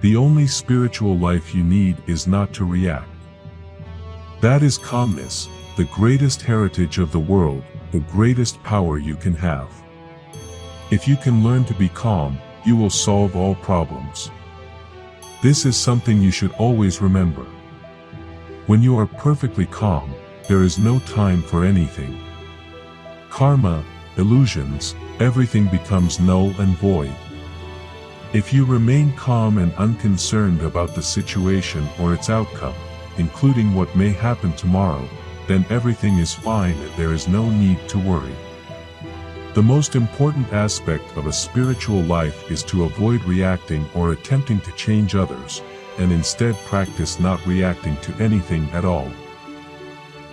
The only spiritual life you need is not to react. That is calmness, the greatest heritage of the world, the greatest power you can have. If you can learn to be calm, you will solve all problems. This is something you should always remember. When you are perfectly calm, there is no time for anything. Karma, illusions, everything becomes null and void. If you remain calm and unconcerned about the situation or its outcome, including what may happen tomorrow, then everything is fine and there is no need to worry. The most important aspect of a spiritual life is to avoid reacting or attempting to change others, and instead practice not reacting to anything at all.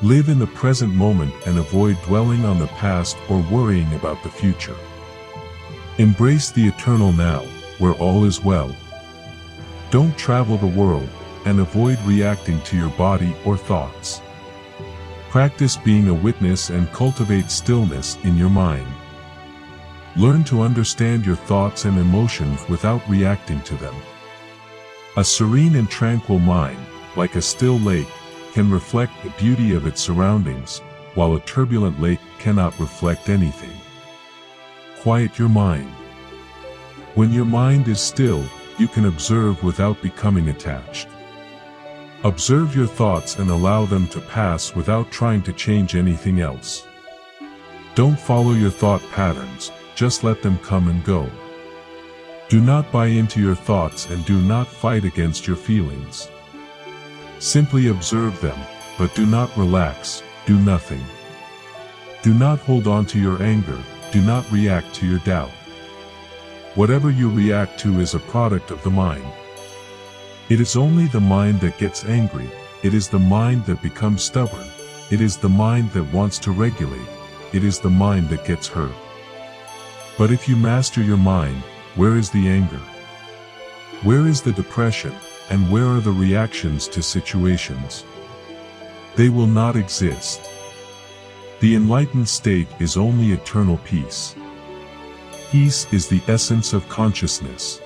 Live in the present moment and avoid dwelling on the past or worrying about the future. Embrace the eternal now, where all is well. Don't travel the world, and avoid reacting to your body or thoughts. Practice being a witness and cultivate stillness in your mind. Learn to understand your thoughts and emotions without reacting to them. A serene and tranquil mind, like a still lake, can reflect the beauty of its surroundings, while a turbulent lake cannot reflect anything. Quiet your mind. When your mind is still, you can observe without becoming attached. Observe your thoughts and allow them to pass without trying to change anything else. Don't follow your thought patterns, just let them come and go. Do not buy into your thoughts and do not fight against your feelings. Simply observe them, but do not relax, do nothing. Do not hold on to your anger, do not react to your doubt. Whatever you react to is a product of the mind. It is only the mind that gets angry, it is the mind that becomes stubborn, it is the mind that wants to regulate, it is the mind that gets hurt. But if you master your mind, where is the anger? Where is the depression, and where are the reactions to situations? They will not exist. The enlightened state is only eternal peace. Peace is the essence of consciousness.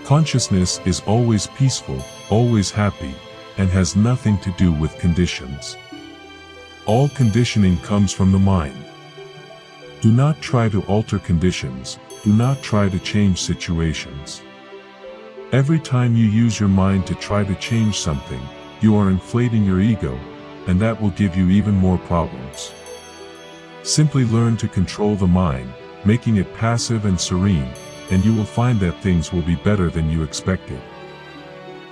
Consciousness is always peaceful, always happy, and has nothing to do with conditions. All conditioning comes from the mind. Do not try to alter conditions, do not try to change situations. Every time you use your mind to try to change something, you are inflating your ego, and that will give you even more problems. Simply learn to control the mind, making it passive and serene, and you will find that things will be better than you expected.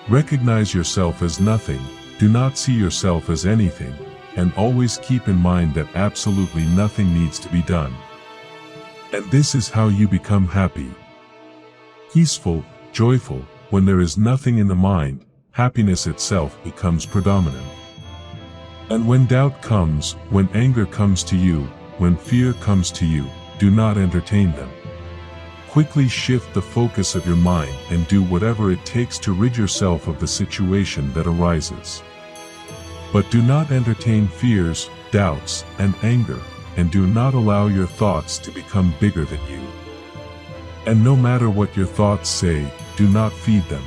Recognize yourself as nothing, do not see yourself as anything, and always keep in mind that absolutely nothing needs to be done. And this is how you become happy. Peaceful, joyful, when there is nothing in the mind, happiness itself becomes predominant. And when doubt comes, when anger comes to you, when fear comes to you, do not entertain them. Quickly shift the focus of your mind and do whatever it takes to rid yourself of the situation that arises. But do not entertain fears, doubts, and anger, and do not allow your thoughts to become bigger than you. And no matter what your thoughts say, do not feed them.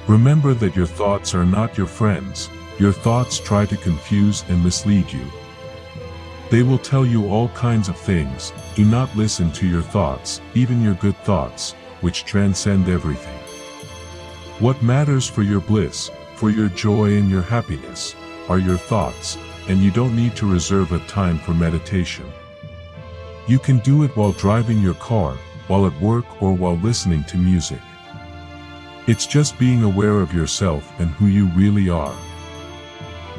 Remember that your thoughts are not your friends, your thoughts try to confuse and mislead you. They will tell you all kinds of things, do not listen to your thoughts, even your good thoughts, which transcend everything. What matters for your bliss, for your joy and your happiness, are your thoughts, and you don't need to reserve a time for meditation. You can do it while driving your car, while at work or while listening to music. It's just being aware of yourself and who you really are.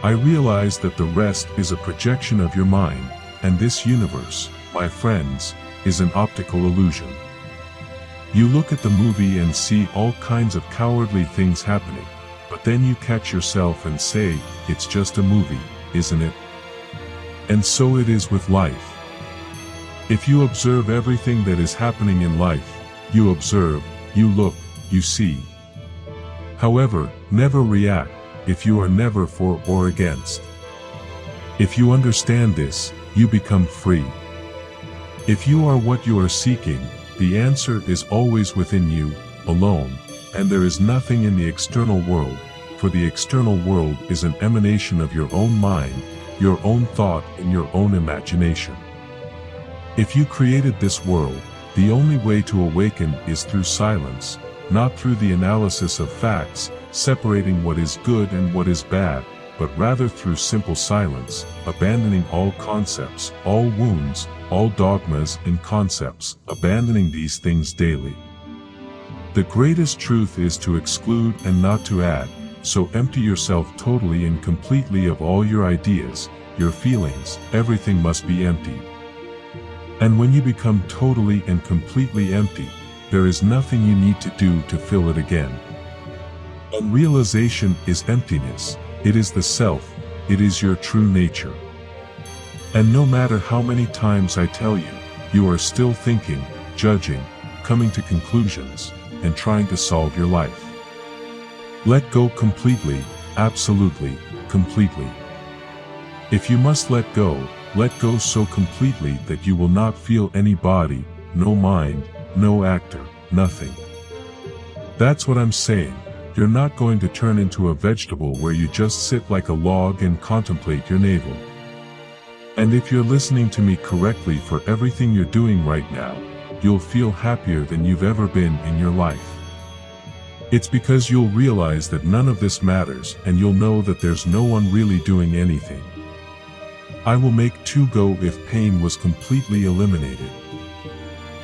I realize that the rest is a projection of your mind, and this universe, my friends, is an optical illusion. You look at the movie and see all kinds of cowardly things happening, but then you catch yourself and say, it's just a movie, isn't it? And so it is with life. If you observe everything that is happening in life, you observe, you look, you see. However, never react, if you are never for or against. If you understand this, you become free. If you are what you are seeking, the answer is always within you, alone, and there is nothing in the external world, for the external world is an emanation of your own mind, your own thought, and your own imagination. If you created this world, the only way to awaken is through silence, not through the analysis of facts, separating what is good and what is bad, but rather through simple silence, abandoning all concepts, all wounds, all dogmas and concepts, abandoning these things daily. The greatest truth is to exclude and not to add, so empty yourself totally and completely of all your ideas, your feelings, everything must be empty. And when you become totally and completely empty, there is nothing you need to do to fill it again. And realization is emptiness, it is the self, it is your true nature. And no matter how many times I tell you, you are still thinking, judging, coming to conclusions, and trying to solve your life. Let go completely, absolutely, completely. If you must let go so completely that you will not feel any body, no mind, no actor, nothing. That's what I'm saying. You're not going to turn into a vegetable where you just sit like a log and contemplate your navel. And if you're listening to me correctly, for everything you're doing right now, you'll feel happier than you've ever been in your life. It's because you'll realize that none of this matters, and you'll know that there's no one really doing anything. I will make two go if pain was completely eliminated.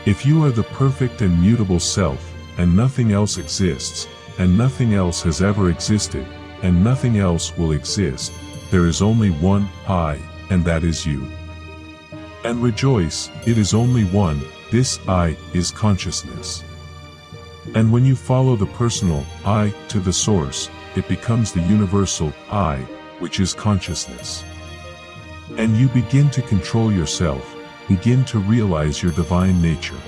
If you are the perfect and mutable self, and nothing else exists, and nothing else has ever existed, and nothing else will exist, there is only one I, and that is you. And rejoice, it is only one, this I is consciousness. And when you follow the personal I to the source, it becomes the universal I, which is consciousness. And you begin to control yourself, begin to realize your divine nature.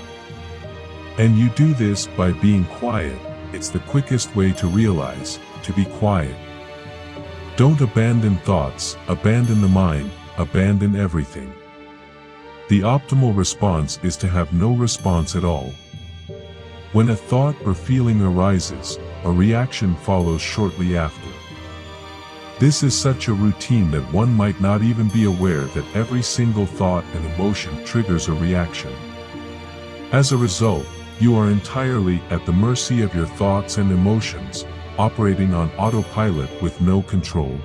And you do this by being quiet. It's the quickest way to realize, to be quiet. Don't abandon thoughts, abandon the mind, abandon everything. The optimal response is to have no response at all. When a thought or feeling arises, a reaction follows shortly after. This is such a routine that one might not even be aware that every single thought and emotion triggers a reaction. As a result, you are entirely at the mercy of your thoughts and emotions, operating on autopilot with no control.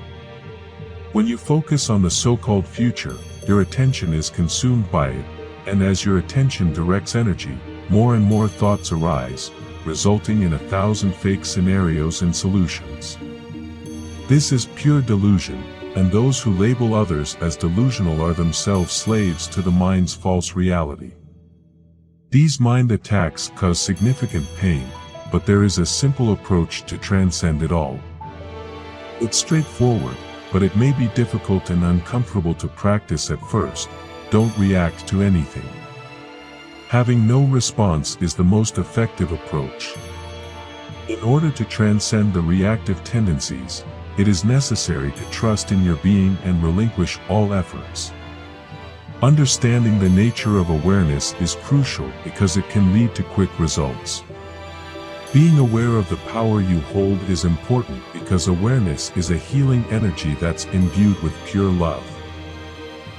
When you focus on the so-called future, your attention is consumed by it, and as your attention directs energy, more and more thoughts arise, resulting in 1,000 fake scenarios and solutions. This is pure delusion, and those who label others as delusional are themselves slaves to the mind's false reality. These mind attacks cause significant pain, but there is a simple approach to transcend it all. It's straightforward, but it may be difficult and uncomfortable to practice at first. Don't react to anything. Having no response is the most effective approach. In order to transcend the reactive tendencies, it is necessary to trust in your being and relinquish all efforts. Understanding the nature of awareness is crucial because it can lead to quick results. Being aware of the power you hold is important because awareness is a healing energy that's imbued with pure love.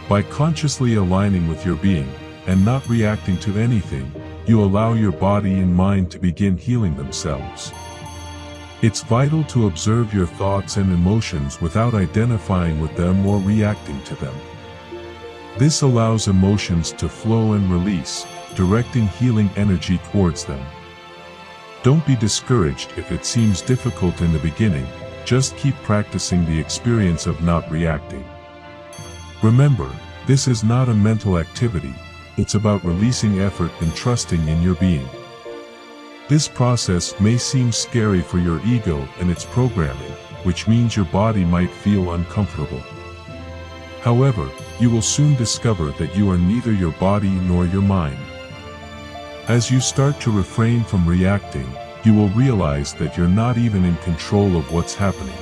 By consciously aligning with your being, and not reacting to anything, you allow your body and mind to begin healing themselves. It's vital to observe your thoughts and emotions without identifying with them or reacting to them. This allows emotions to flow and release, directing healing energy towards them. Don't be discouraged if it seems difficult in the beginning, just keep practicing the experience of not reacting. Remember, this is not a mental activity, it's about releasing effort and trusting in your being. This process may seem scary for your ego and its programming, which means your body might feel uncomfortable. However, you will soon discover that you are neither your body nor your mind. As you start to refrain from reacting, you will realize that you're not even in control of what's happening.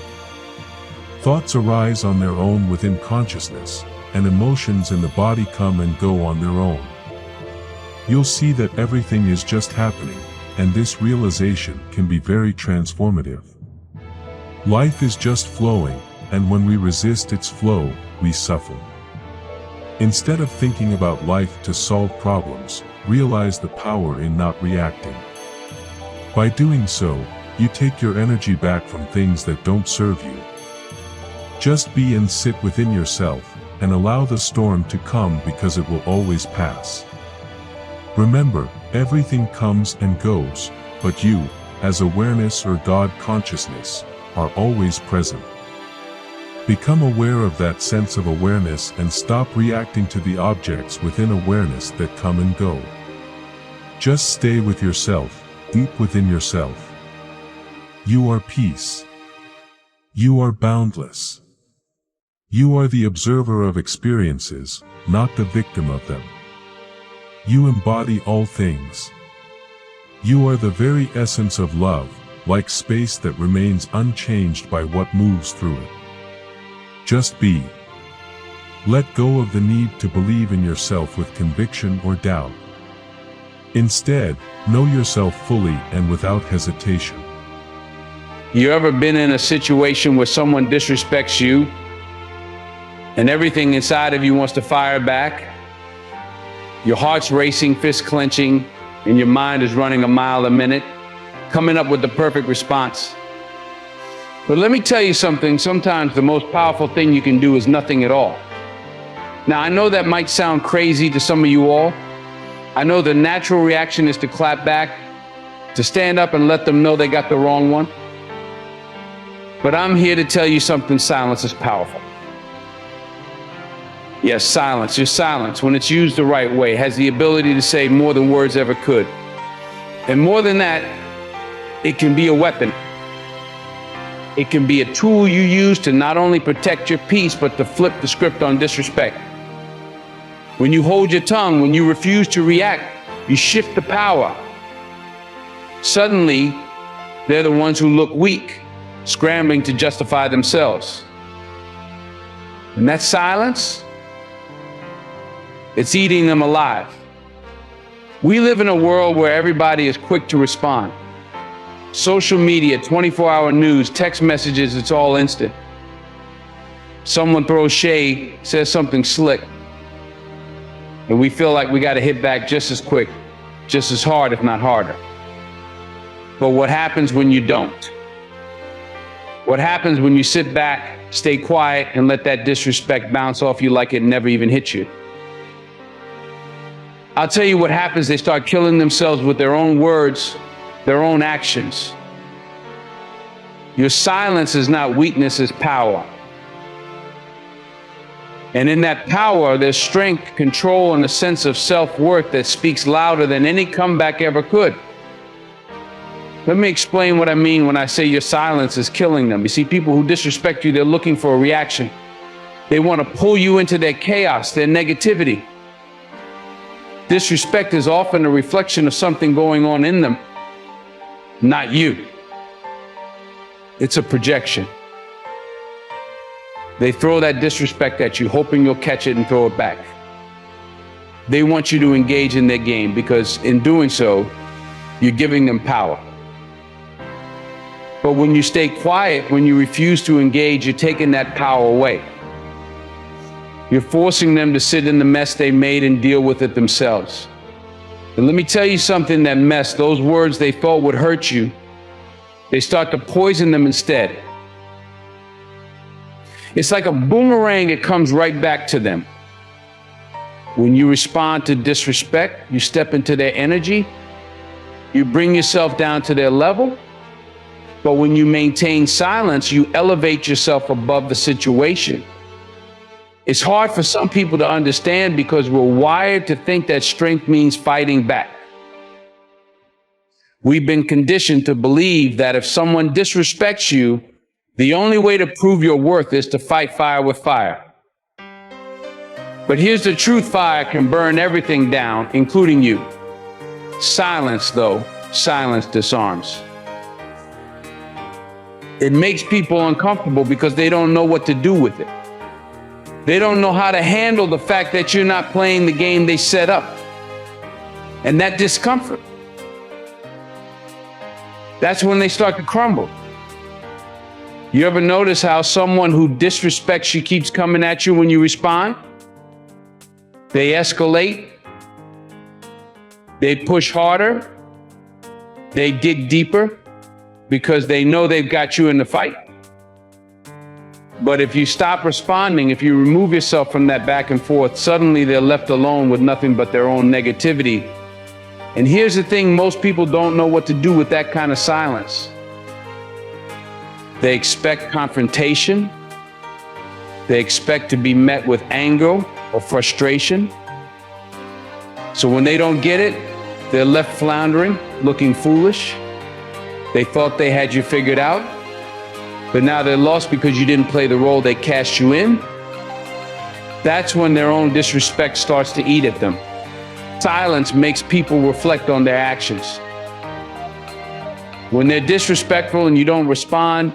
Thoughts arise on their own within consciousness, and emotions in the body come and go on their own. You'll see that everything is just happening, and this realization can be very transformative. Life is just flowing, and when we resist its flow, we suffer. Instead of thinking about life to solve problems, realize the power in not reacting. By doing so, you take your energy back from things that don't serve you. Just be and sit within yourself, and allow the storm to come because it will always pass. Remember, everything comes and goes, but you, as awareness or God consciousness, are always present. Become aware of that sense of awareness and stop reacting to the objects within awareness that come and go. Just stay with yourself, deep within yourself. You are peace. You are boundless. You are the observer of experiences, not the victim of them. You embody all things. You are the very essence of love, like space that remains unchanged by what moves through it. Just be. Let go of the need to believe in yourself with conviction or doubt. Instead, know yourself fully and without hesitation. You ever been in a situation where someone disrespects you and everything inside of you wants to fire back? Your heart's racing, fist clenching, and your mind is running a mile a minute, coming up with the perfect response. But let me tell you something, sometimes the most powerful thing you can do is nothing at all. Now, I know that might sound crazy to some of you all. I know the natural reaction is to clap back, to stand up and let them know they got the wrong one. But I'm here to tell you something, silence is powerful. Yes, silence, your silence, when it's used the right way, has the ability to say more than words ever could. And more than that, it can be a weapon. It can be a tool you use to not only protect your peace, but to flip the script on disrespect. When you hold your tongue, when you refuse to react, you shift the power. Suddenly, they're the ones who look weak, scrambling to justify themselves. And that silence, it's eating them alive. We live in a world where everybody is quick to respond. Social media, 24-hour news, text messages, it's all instant. Someone throws shade, says something slick, and we feel like we got to hit back just as quick, just as hard, if not harder. But what happens when you don't? What happens when you sit back, stay quiet, and let that disrespect bounce off you like it never even hit you? I'll tell you what happens. They start killing themselves with their own words, their own actions. Your silence is not weakness, it's power. And in that power, there's strength, control, and a sense of self-worth that speaks louder than any comeback ever could. Let me explain what I mean when I say your silence is killing them. You see, people who disrespect you, they're looking for a reaction. They want to pull you into their chaos, their negativity. Disrespect is often a reflection of something going on in them, not you. It's a projection. They throw that disrespect at you, hoping you'll catch it and throw it back. They want you to engage in their game because in doing so, you're giving them power. But when you stay quiet, when you refuse to engage, you're taking that power away. You're forcing them to sit in the mess they made and deal with it themselves. And let me tell you something, that mess, those words they thought would hurt you, they start to poison them instead. It's like a boomerang, it comes right back to them. When you respond to disrespect, you step into their energy, you bring yourself down to their level. But when you maintain silence, you elevate yourself above the situation. It's hard for some people to understand because we're wired to think that strength means fighting back. We've been conditioned to believe that if someone disrespects you, the only way to prove your worth is to fight fire with fire. But here's the truth, fire can burn everything down, including you. Silence, though, silence disarms. It makes people uncomfortable because they don't know what to do with it. They don't know how to handle the fact that you're not playing the game they set up. And that discomfort, That's when they start to crumble. You ever notice how someone who disrespects you keeps coming at you when you respond? They escalate. They push harder. They dig deeper because they know they've got you in the fight. But if you stop responding, if you remove yourself from that back and forth, suddenly they're left alone with nothing but their own negativity. And here's the thing, most people don't know what to do with that kind of silence. They expect confrontation. They expect to be met with anger or frustration. So when they don't get it, they're left floundering, looking foolish. They thought they had you figured out, but now they're lost because you didn't play the role they cast you in. That's when their own disrespect starts to eat at them. Silence makes people reflect on their actions. When they're disrespectful and you don't respond,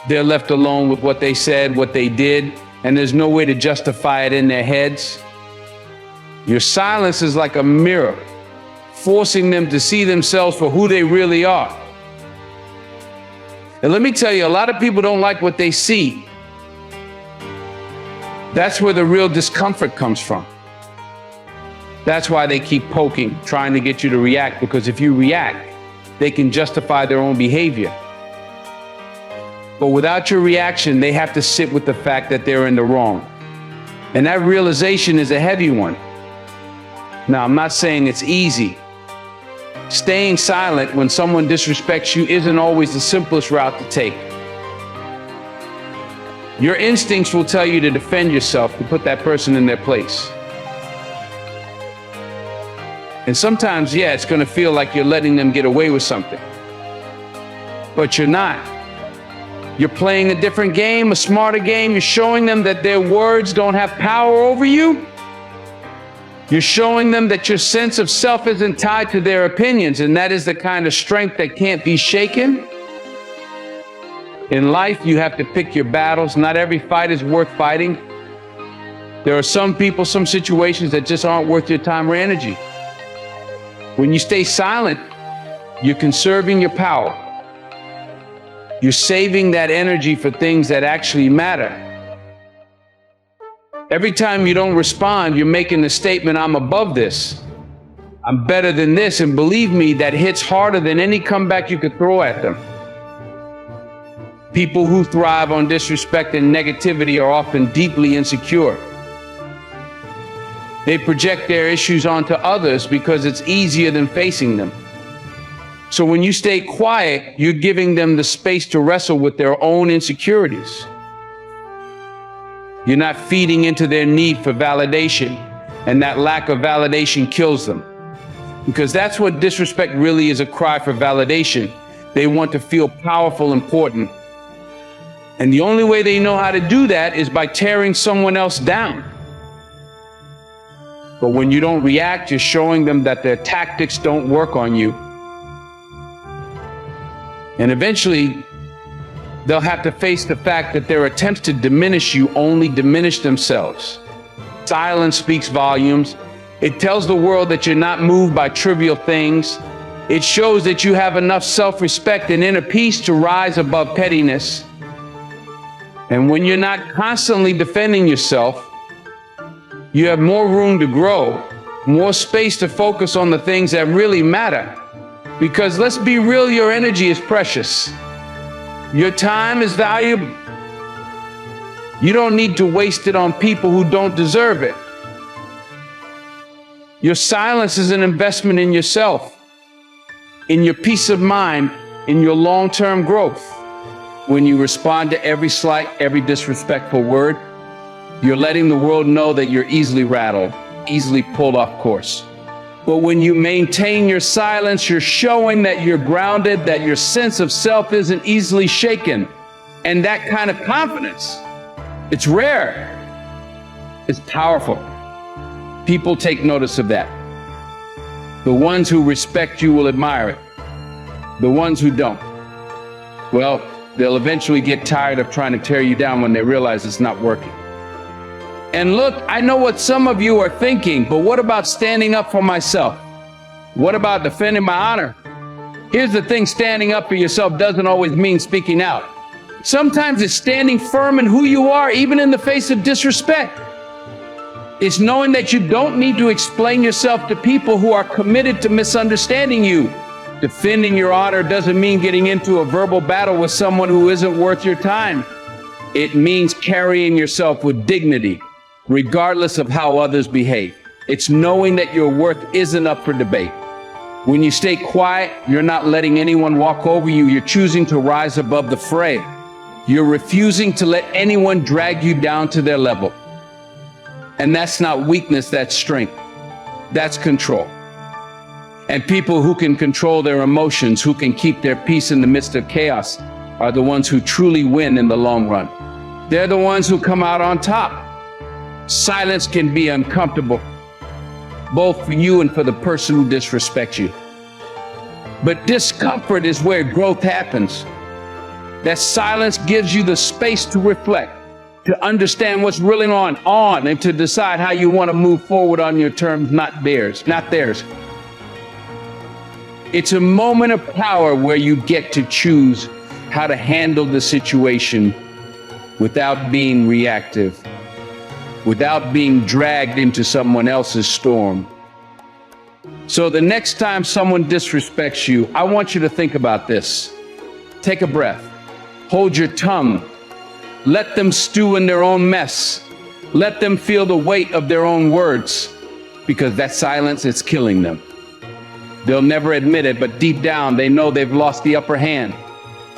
they're left alone with what they said, what they did, and there's no way to justify it in their heads. Your silence is like a mirror, forcing them to see themselves for who they really are. And let me tell you, a lot of people don't like what they see. That's where the real discomfort comes from. That's why they keep poking, trying to get you to react, because if you react, they can justify their own behavior. But without your reaction, they have to sit with the fact that they're in the wrong. And that realization is a heavy one. Now, I'm not saying it's easy. Staying silent when someone disrespects you isn't always the simplest route to take. Your instincts will tell you to defend yourself, to put that person in their place. And sometimes, yeah, it's going to feel like you're letting them get away with something. But you're not. You're playing a different game, a smarter game. You're showing them that their words don't have power over you. You're showing them that your sense of self isn't tied to their opinions, and that is the kind of strength that can't be shaken. In life, you have to pick your battles. Not every fight is worth fighting. There are some people, some situations that just aren't worth your time or energy. When you stay silent, you're conserving your power. You're saving that energy for things that actually matter. Every time you don't respond, you're making the statement, I'm above this. I'm better than this. And believe me, that hits harder than any comeback you could throw at them. People who thrive on disrespect and negativity are often deeply insecure. They project their issues onto others because it's easier than facing them. So when you stay quiet, you're giving them the space to wrestle with their own insecurities. You're not feeding into their need for validation, and that lack of validation kills them. Because that's what disrespect really is, a cry for validation. They want to feel powerful, important. And the only way they know how to do that is by tearing someone else down. But when you don't react, you're showing them that their tactics don't work on you. And eventually, they'll have to face the fact that their attempts to diminish you only diminish themselves. Silence speaks volumes. It tells the world that you're not moved by trivial things. It shows that you have enough self-respect and inner peace to rise above pettiness. And when you're not constantly defending yourself, you have more room to grow, more space to focus on the things that really matter. Because let's be real, your energy is precious. Your time is valuable. You don't need to waste it on people who don't deserve it. Your silence is an investment in yourself, in your peace of mind, in your long-term growth. When you respond to every slight, every disrespectful word, you're letting the world know that you're easily rattled, easily pulled off course. But when you maintain your silence, you're showing that you're grounded, that your sense of self isn't easily shaken. And that kind of confidence, it's rare. It's powerful. People take notice of that. The ones who respect you will admire it. The ones who don't, well, they'll eventually get tired of trying to tear you down when they realize it's not working. And look, I know what some of you are thinking, but what about standing up for myself? What about defending my honor? Here's the thing, standing up for yourself doesn't always mean speaking out. Sometimes it's standing firm in who you are, even in the face of disrespect. It's knowing that you don't need to explain yourself to people who are committed to misunderstanding you. Defending your honor doesn't mean getting into a verbal battle with someone who isn't worth your time. It means carrying yourself with dignity, regardless of how others behave. It's knowing that your worth isn't up for debate. When you stay quiet, you're not letting anyone walk over you. You're choosing to rise above the fray. You're refusing to let anyone drag you down to their level. And that's not weakness, that's strength. That's control. And people who can control their emotions, who can keep their peace in the midst of chaos, are the ones who truly win in the long run. They're the ones who come out on top. Silence can be uncomfortable, both for you and for the person who disrespects you. But discomfort is where growth happens. That silence gives you the space to reflect, to understand what's really on, and to decide how you want to move forward on your terms, not theirs. It's a moment of power where you get to choose how to handle the situation without being reactive, without being dragged into someone else's storm. So the next time someone disrespects you, I want you to think about this. Take a breath. Hold your tongue. Let them stew in their own mess. Let them feel the weight of their own words, because that silence is killing them. They'll never admit it, but deep down, they know they've lost the upper hand.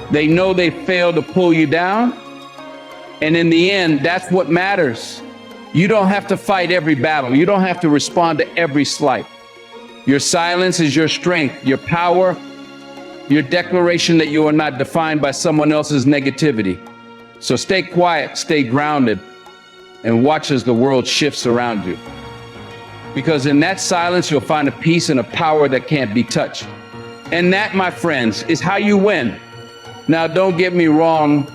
They know they failed to pull you down. And in the end, that's what matters. You don't have to fight every battle. You don't have to respond to every slight. Your silence is your strength, your power, your declaration that you are not defined by someone else's negativity. So stay quiet, stay grounded, and watch as the world shifts around you. Because in that silence, you'll find a peace and a power that can't be touched. And that, my friends, is how you win. Now, don't get me wrong.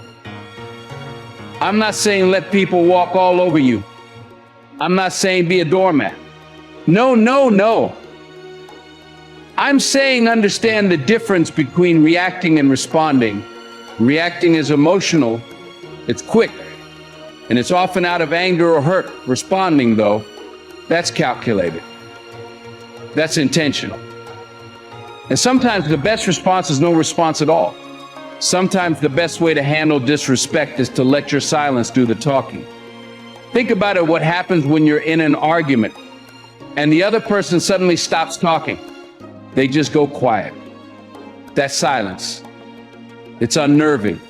I'm not saying let people walk all over you. I'm not saying be a doormat. No. I'm saying understand the difference between reacting and responding. Reacting is emotional. It's quick, and it's often out of anger or hurt. Responding, though, that's calculated. That's intentional. And sometimes the best response is no response at all. Sometimes the best way to handle disrespect is to let your silence do the talking. Think about it, what happens when you're in an argument and the other person suddenly stops talking. They just go quiet. That's silence. It's unnerving.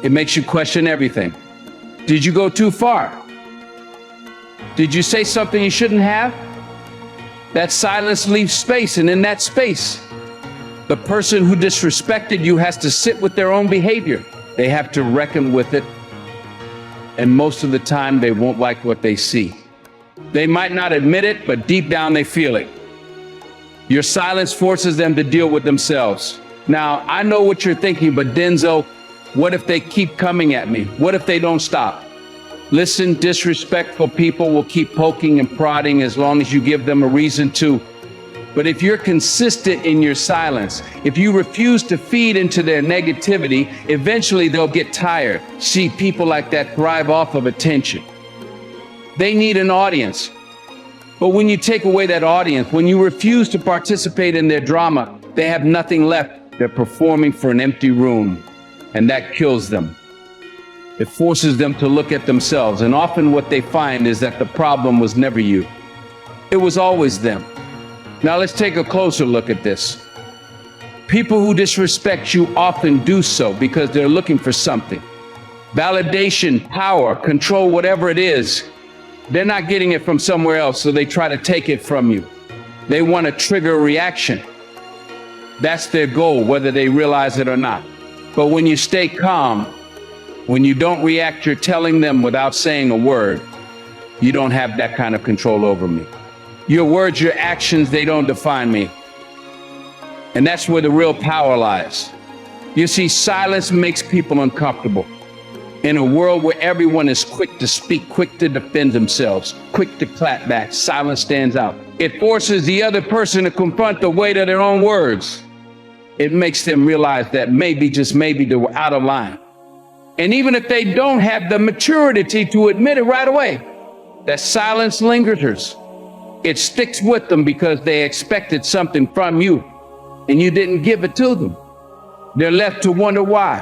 It makes you question everything. Did you go too far? Did you say something you shouldn't have? That silence leaves space, and in that space, the person who disrespected you has to sit with their own behavior. They have to reckon with it, and most of the time they won't like what they see. They might not admit it, but deep down they feel it. Your silence forces them to deal with themselves. Now, I know what you're thinking, but Denzel, what if they keep coming at me? What if they don't stop? Listen, disrespectful people will keep poking and prodding as long as you give them a reason to. But if you're consistent in your silence, if you refuse to feed into their negativity, eventually they'll get tired. See, people like that thrive off of attention. They need an audience. But when you take away that audience, when you refuse to participate in their drama, they have nothing left. They're performing for an empty room, and that kills them. It forces them to look at themselves, and often what they find is that the problem was never you. It was always them. Now let's take a closer look at this. People who disrespect you often do so because they're looking for something. Validation, power, control, whatever it is. They're not getting it from somewhere else, so they try to take it from you. They want to trigger a reaction. That's their goal, whether they realize it or not. But when you stay calm, when you don't react, you're telling them without saying a word, you don't have that kind of control over me. Your words, your actions, they don't define me. And that's where the real power lies. You see, silence makes people uncomfortable. In a world where everyone is quick to speak, quick to defend themselves, quick to clap back, silence stands out. It forces the other person to confront the weight of their own words. it makes them realize that maybe, just maybe, they were out of line. And even if they don't have the maturity to admit it right away, that silence lingers. It sticks with them because they expected something from you and you didn't give it to them. They're left to wonder why.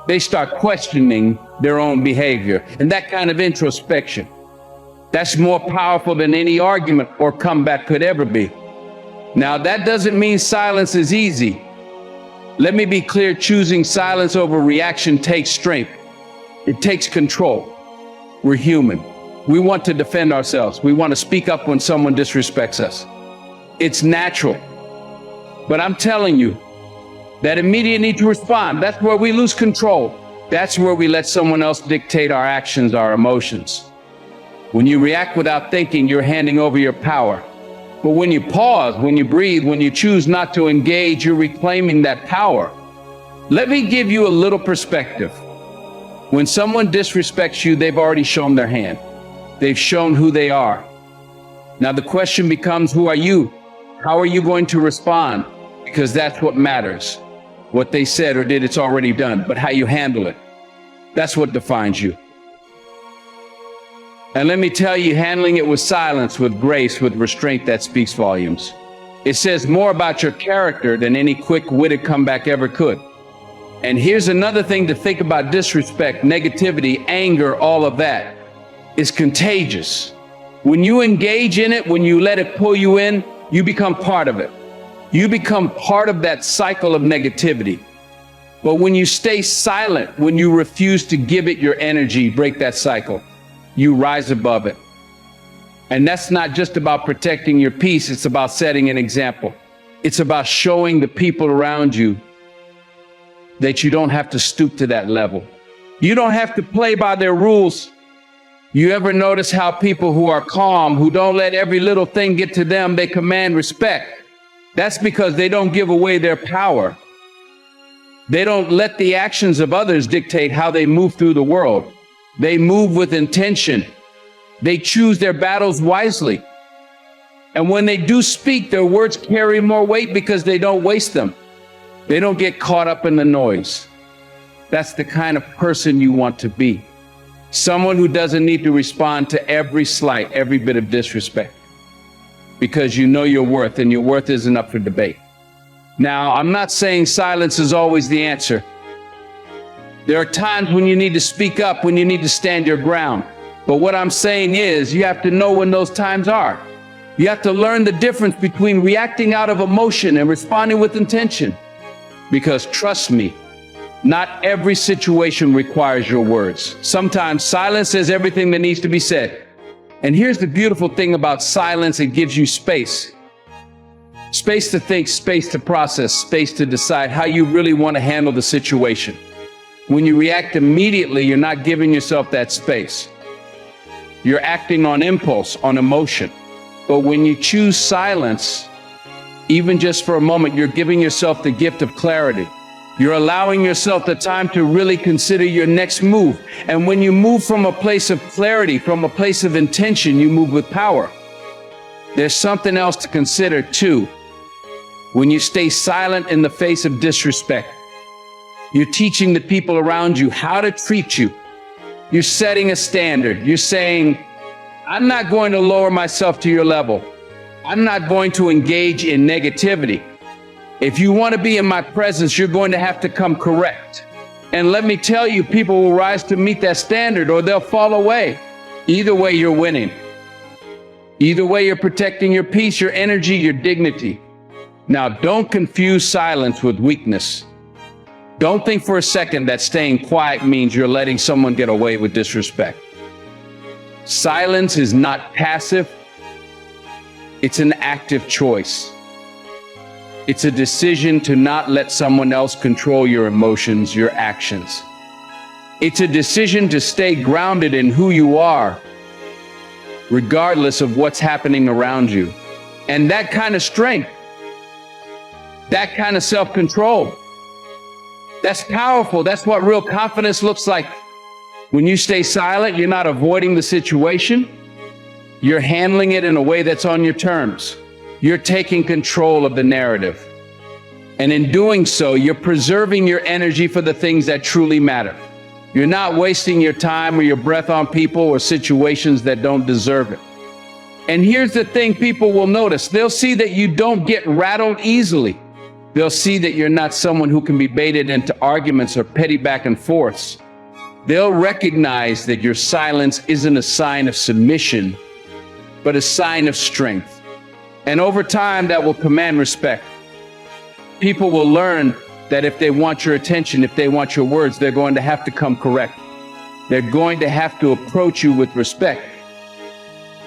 They start questioning their own behavior. And that kind of introspection, that's more powerful than any argument or comeback could ever be. Now, that doesn't mean silence is easy. Let me be clear, choosing silence over reaction takes strength. It takes control. We're human. We want to defend ourselves. We want to speak up when someone disrespects us. It's natural. But I'm telling you, that immediate need to respond, that's where we lose control. That's where we let someone else dictate our actions, our emotions. When you react without thinking, you're handing over your power. But when you pause, when you breathe, when you choose not to engage, you're reclaiming that power. Let me give you a little perspective. When someone disrespects you, they've already shown their hand. They've shown who they are. Now the question becomes, who are you? How are you going to respond? Because that's what matters. What they said or did, it's already done, but how you handle it, that's what defines you. And let me tell you, handling it with silence, with grace, with restraint, that speaks volumes. It says more about your character than any quick-witted comeback ever could. And here's another thing to think about: disrespect, negativity, anger, all of that is contagious. When you engage in it, when you let it pull you in, you become part of it. You become part of that cycle of negativity. But when you stay silent, when you refuse to give it your energy, break that cycle, you rise above it. And that's not just about protecting your peace, it's about setting an example. It's about showing the people around you that you don't have to stoop to that level. You don't have to play by their rules. You ever notice how people who are calm, who don't let every little thing get to them, they command respect? That's because they don't give away their power. They don't let the actions of others dictate how they move through the world. They move with intention. They choose their battles wisely. And when they do speak, their words carry more weight because they don't waste them. They don't get caught up in the noise. That's the kind of person you want to be. Someone who doesn't need to respond to every slight, every bit of disrespect, because you know your worth, and your worth isn't up for debate. Now, I'm not saying silence is always the answer. There are times when you need to speak up, when you need to stand your ground. But what I'm saying is, you have to know when those times are. You have to learn the difference between reacting out of emotion and responding with intention. Because trust me, not every situation requires your words. Sometimes silence says everything that needs to be said. And here's the beautiful thing about silence: it gives you space. Space to think, space to process, space to decide how you really want to handle the situation. When you react immediately, you're not giving yourself that space. You're acting on impulse, on emotion. But when you choose silence, even just for a moment, you're giving yourself the gift of clarity. You're allowing yourself the time to really consider your next move. And when you move from a place of clarity, from a place of intention, you move with power. There's something else to consider too. When you stay silent in the face of disrespect, you're teaching the people around you how to treat you. You're setting a standard. You're saying, I'm not going to lower myself to your level. I'm not going to engage in negativity. If you want to be in my presence, you're going to have to come correct. And let me tell you, people will rise to meet that standard, or they'll fall away. Either way, you're winning. Either way, you're protecting your peace, your energy, your dignity. Now, don't confuse silence with weakness. Don't think for a second that staying quiet means you're letting someone get away with disrespect. Silence is not passive. It's an active choice. It's a decision to not let someone else control your emotions, your actions. It's a decision to stay grounded in who you are, regardless of what's happening around you. And that kind of strength, that kind of self-control, that's powerful. That's what real confidence looks like. When you stay silent, you're not avoiding the situation. You're handling it in a way that's on your terms. You're taking control of the narrative. And in doing so, you're preserving your energy for the things that truly matter. You're not wasting your time or your breath on people or situations that don't deserve it. And here's the thing people will notice. They'll see that you don't get rattled easily. They'll see that you're not someone who can be baited into arguments or petty back and forths. They'll recognize that your silence isn't a sign of submission, but a sign of strength. And over time, that will command respect. People will learn that if they want your attention, if they want your words, they're going to have to come correct. They're going to have to approach you with respect,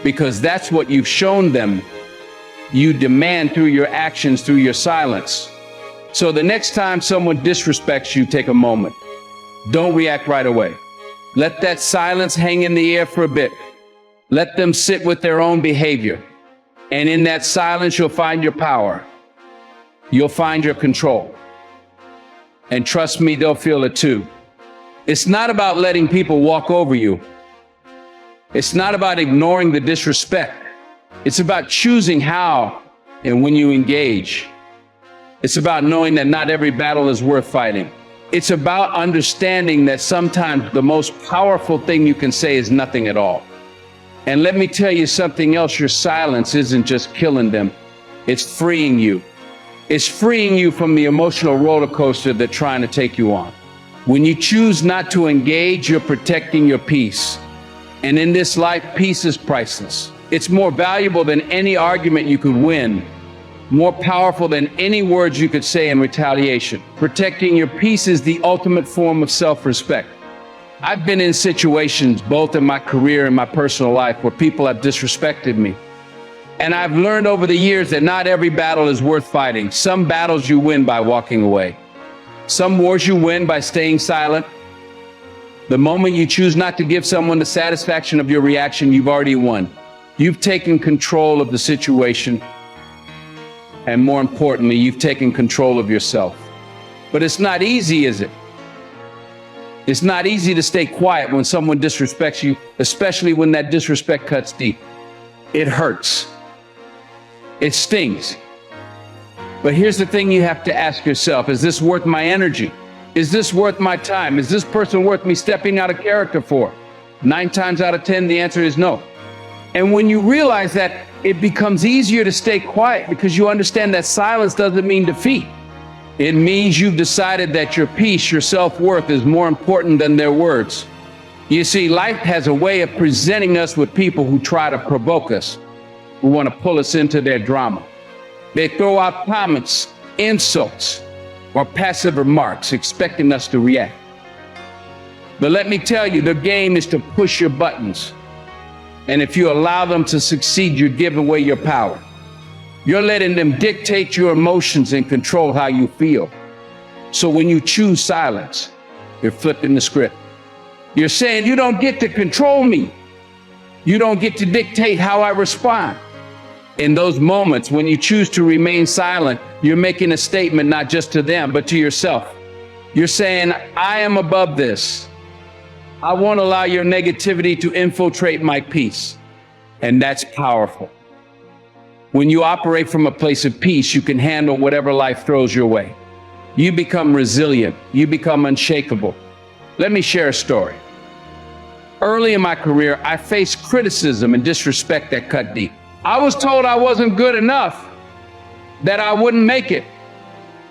because that's what you've shown them. You demand through your actions, through your silence. So the next time someone disrespects you, take a moment. Don't react right away. Let that silence hang in the air for a bit. Let them sit with their own behavior. And in that silence, you'll find your power. You'll find your control. And trust me, they'll feel it too. It's not about letting people walk over you. It's not about ignoring the disrespect. It's about choosing how and when you engage. It's about knowing that not every battle is worth fighting. It's about understanding that sometimes the most powerful thing you can say is nothing at all. And let me tell you something else, your silence isn't just killing them, it's freeing you. It's freeing you from the emotional roller coaster they're trying to take you on. When you choose not to engage, you're protecting your peace. And in this life, peace is priceless. It's more valuable than any argument you could win, more powerful than any words you could say in retaliation. Protecting your peace is the ultimate form of self-respect. I've been in situations, both in my career and my personal life, where people have disrespected me. And I've learned over the years that not every battle is worth fighting. Some battles you win by walking away. Some wars you win by staying silent. The moment you choose not to give someone the satisfaction of your reaction, you've already won. You've taken control of the situation. And more importantly, you've taken control of yourself. But it's not easy, is it? It's not easy to stay quiet when someone disrespects you, especially when that disrespect cuts deep. It hurts. It stings. But here's the thing you have to ask yourself: is this worth my energy? Is this worth my time? Is this person worth me stepping out of character for? 9 times out of 10, the answer is no. And when you realize that, it becomes easier to stay quiet, because you understand that silence doesn't mean defeat. It means you've decided that your peace, your self-worth is more important than their words. You see, life has a way of presenting us with people who try to provoke us, who want to pull us into their drama. They throw out comments, insults, or passive remarks, expecting us to react. But let me tell you, the game is to push your buttons. And if you allow them to succeed, you're giving away your power. You're letting them dictate your emotions and control how you feel. So when you choose silence, you're flipping the script. You're saying, you don't get to control me. You don't get to dictate how I respond. In those moments, when you choose to remain silent, you're making a statement not just to them, but to yourself. You're saying, I am above this. I won't allow your negativity to infiltrate my peace. And that's powerful. When you operate from a place of peace, you can handle whatever life throws your way. You become resilient. You become unshakable. Let me share a story. Early in my career, I faced criticism and disrespect that cut deep. I was told I wasn't good enough, that I wouldn't make it.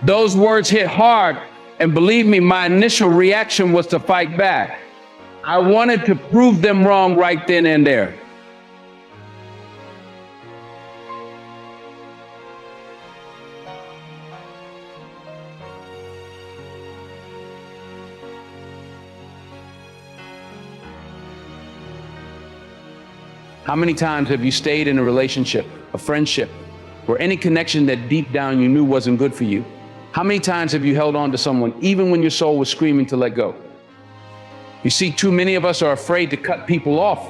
Those words hit hard, and believe me, my initial reaction was to fight back. I wanted to prove them wrong right then and there. How many times have you stayed in a relationship, a friendship, or any connection that deep down you knew wasn't good for you? How many times have you held on to someone even when your soul was screaming to let go? You see, too many of us are afraid to cut people off,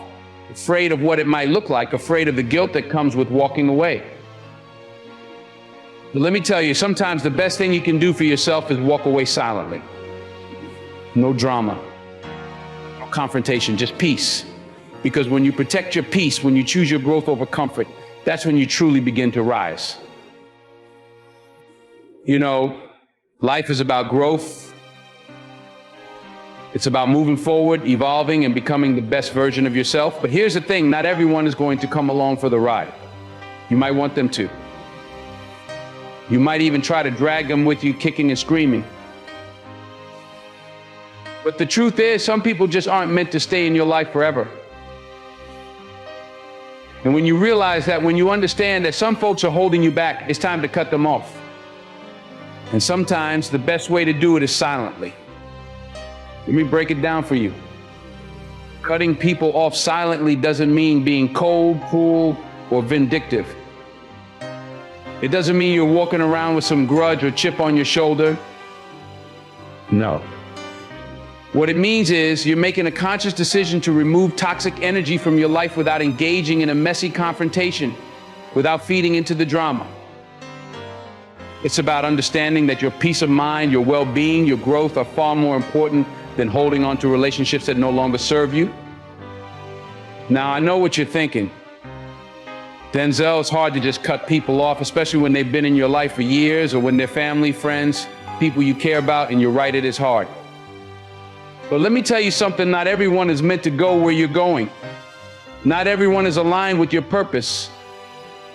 afraid of what it might look like, afraid of the guilt that comes with walking away. But let me tell you, sometimes the best thing you can do for yourself is walk away silently. No drama, no confrontation, just peace. Because when you protect your peace, when you choose your growth over comfort, that's when you truly begin to rise. You know, Life is about growth. It's about moving forward, evolving, and becoming the best version of yourself. But here's the thing, not everyone is going to come along for the ride. You might want them to. You might even try to drag them with you, kicking and screaming. But the truth is, some people just aren't meant to stay in your life forever. And when you realize that, when you understand that some folks are holding you back, it's time to cut them off. And sometimes the best way to do it is silently. Let me break it down for you. Cutting people off silently doesn't mean being cold, cruel, or vindictive. It doesn't mean you're walking around with some grudge or chip on your shoulder. No. What it means is you're making a conscious decision to remove toxic energy from your life without engaging in a messy confrontation, without feeding into the drama. It's about understanding that your peace of mind, your well-being, your growth are far more important than holding on to relationships that no longer serve you. Now, I know what you're thinking. Denzel, it's hard to just cut people off, especially when they've been in your life for years or when they're family, friends, people you care about, and you're right, it is hard. But let me tell you something, not everyone is meant to go where you're going. Not everyone is aligned with your purpose.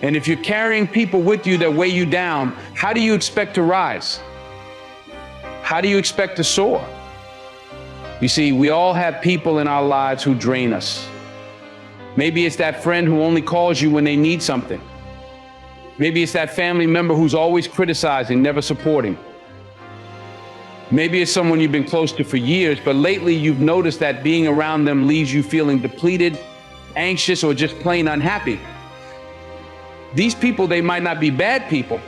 And if you're carrying people with you that weigh you down, how do you expect to rise? How do you expect to soar? You see, we all have people in our lives who drain us. Maybe it's that friend who only calls you when they need something. Maybe it's that family member who's always criticizing, never supporting. Maybe it's someone you've been close to for years, but lately you've noticed that being around them leaves you feeling depleted, anxious, or just plain unhappy. These people, they might not be bad people.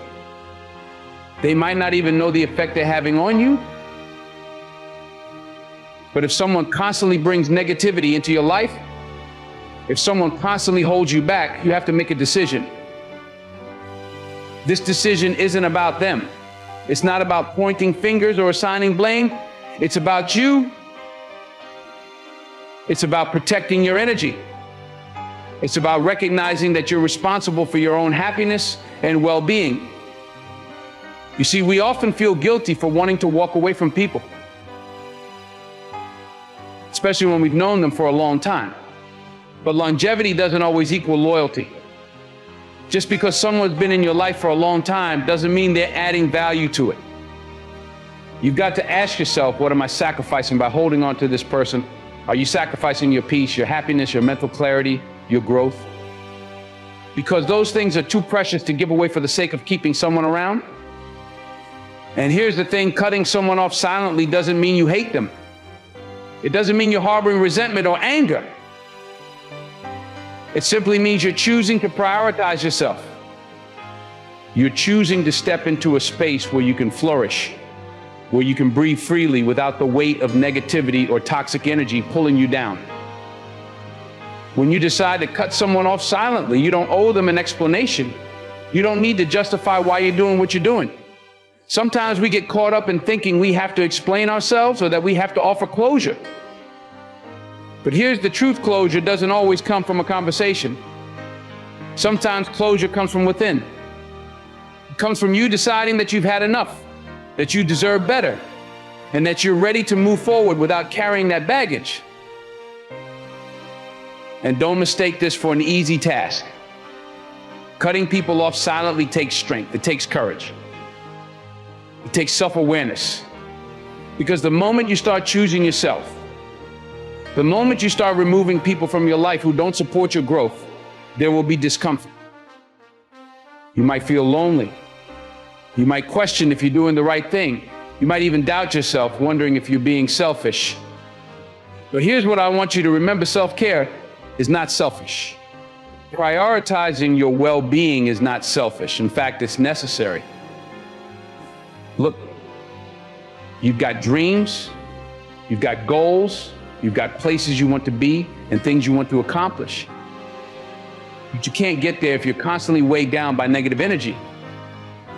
They might not even know the effect they're having on you. But if someone constantly brings negativity into your life, if someone constantly holds you back, you have to make a decision. This decision isn't about them. It's not about pointing fingers or assigning blame. It's about you. It's about protecting your energy. It's about recognizing that you're responsible for your own happiness and well-being. You see, we often feel guilty for wanting to walk away from people, especially when we've known them for a long time. But longevity doesn't always equal loyalty. Just because someone's been in your life for a long time doesn't mean they're adding value to it. You've got to ask yourself, what am I sacrificing by holding on to this person? Are you sacrificing your peace, your happiness, your mental clarity, your growth? Because those things are too precious to give away for the sake of keeping someone around. And here's the thing, cutting someone off silently doesn't mean you hate them. It doesn't mean you're harboring resentment or anger. It simply means you're choosing to prioritize yourself. You're choosing to step into a space where you can flourish, where you can breathe freely without the weight of negativity or toxic energy pulling you down. When you decide to cut someone off silently, you don't owe them an explanation. You don't need to justify why you're doing what you're doing. Sometimes we get caught up in thinking we have to explain ourselves or that we have to offer closure. But here's the truth, closure doesn't always come from a conversation. Sometimes closure comes from within. It comes from you deciding that you've had enough, that you deserve better, and that you're ready to move forward without carrying that baggage. And don't mistake this for an easy task. Cutting people off silently takes strength. It takes courage. It takes self-awareness. Because the moment you start choosing yourself, the moment you start removing people from your life who don't support your growth, there will be discomfort. You might feel lonely. You might question if you're doing the right thing. You might even doubt yourself, wondering if you're being selfish. But here's what I want you to remember. Self-care is not selfish. Prioritizing your well-being is not selfish. In fact, it's necessary. Look, you've got dreams, you've got goals, you've got places you want to be and things you want to accomplish. But you can't get there if you're constantly weighed down by negative energy.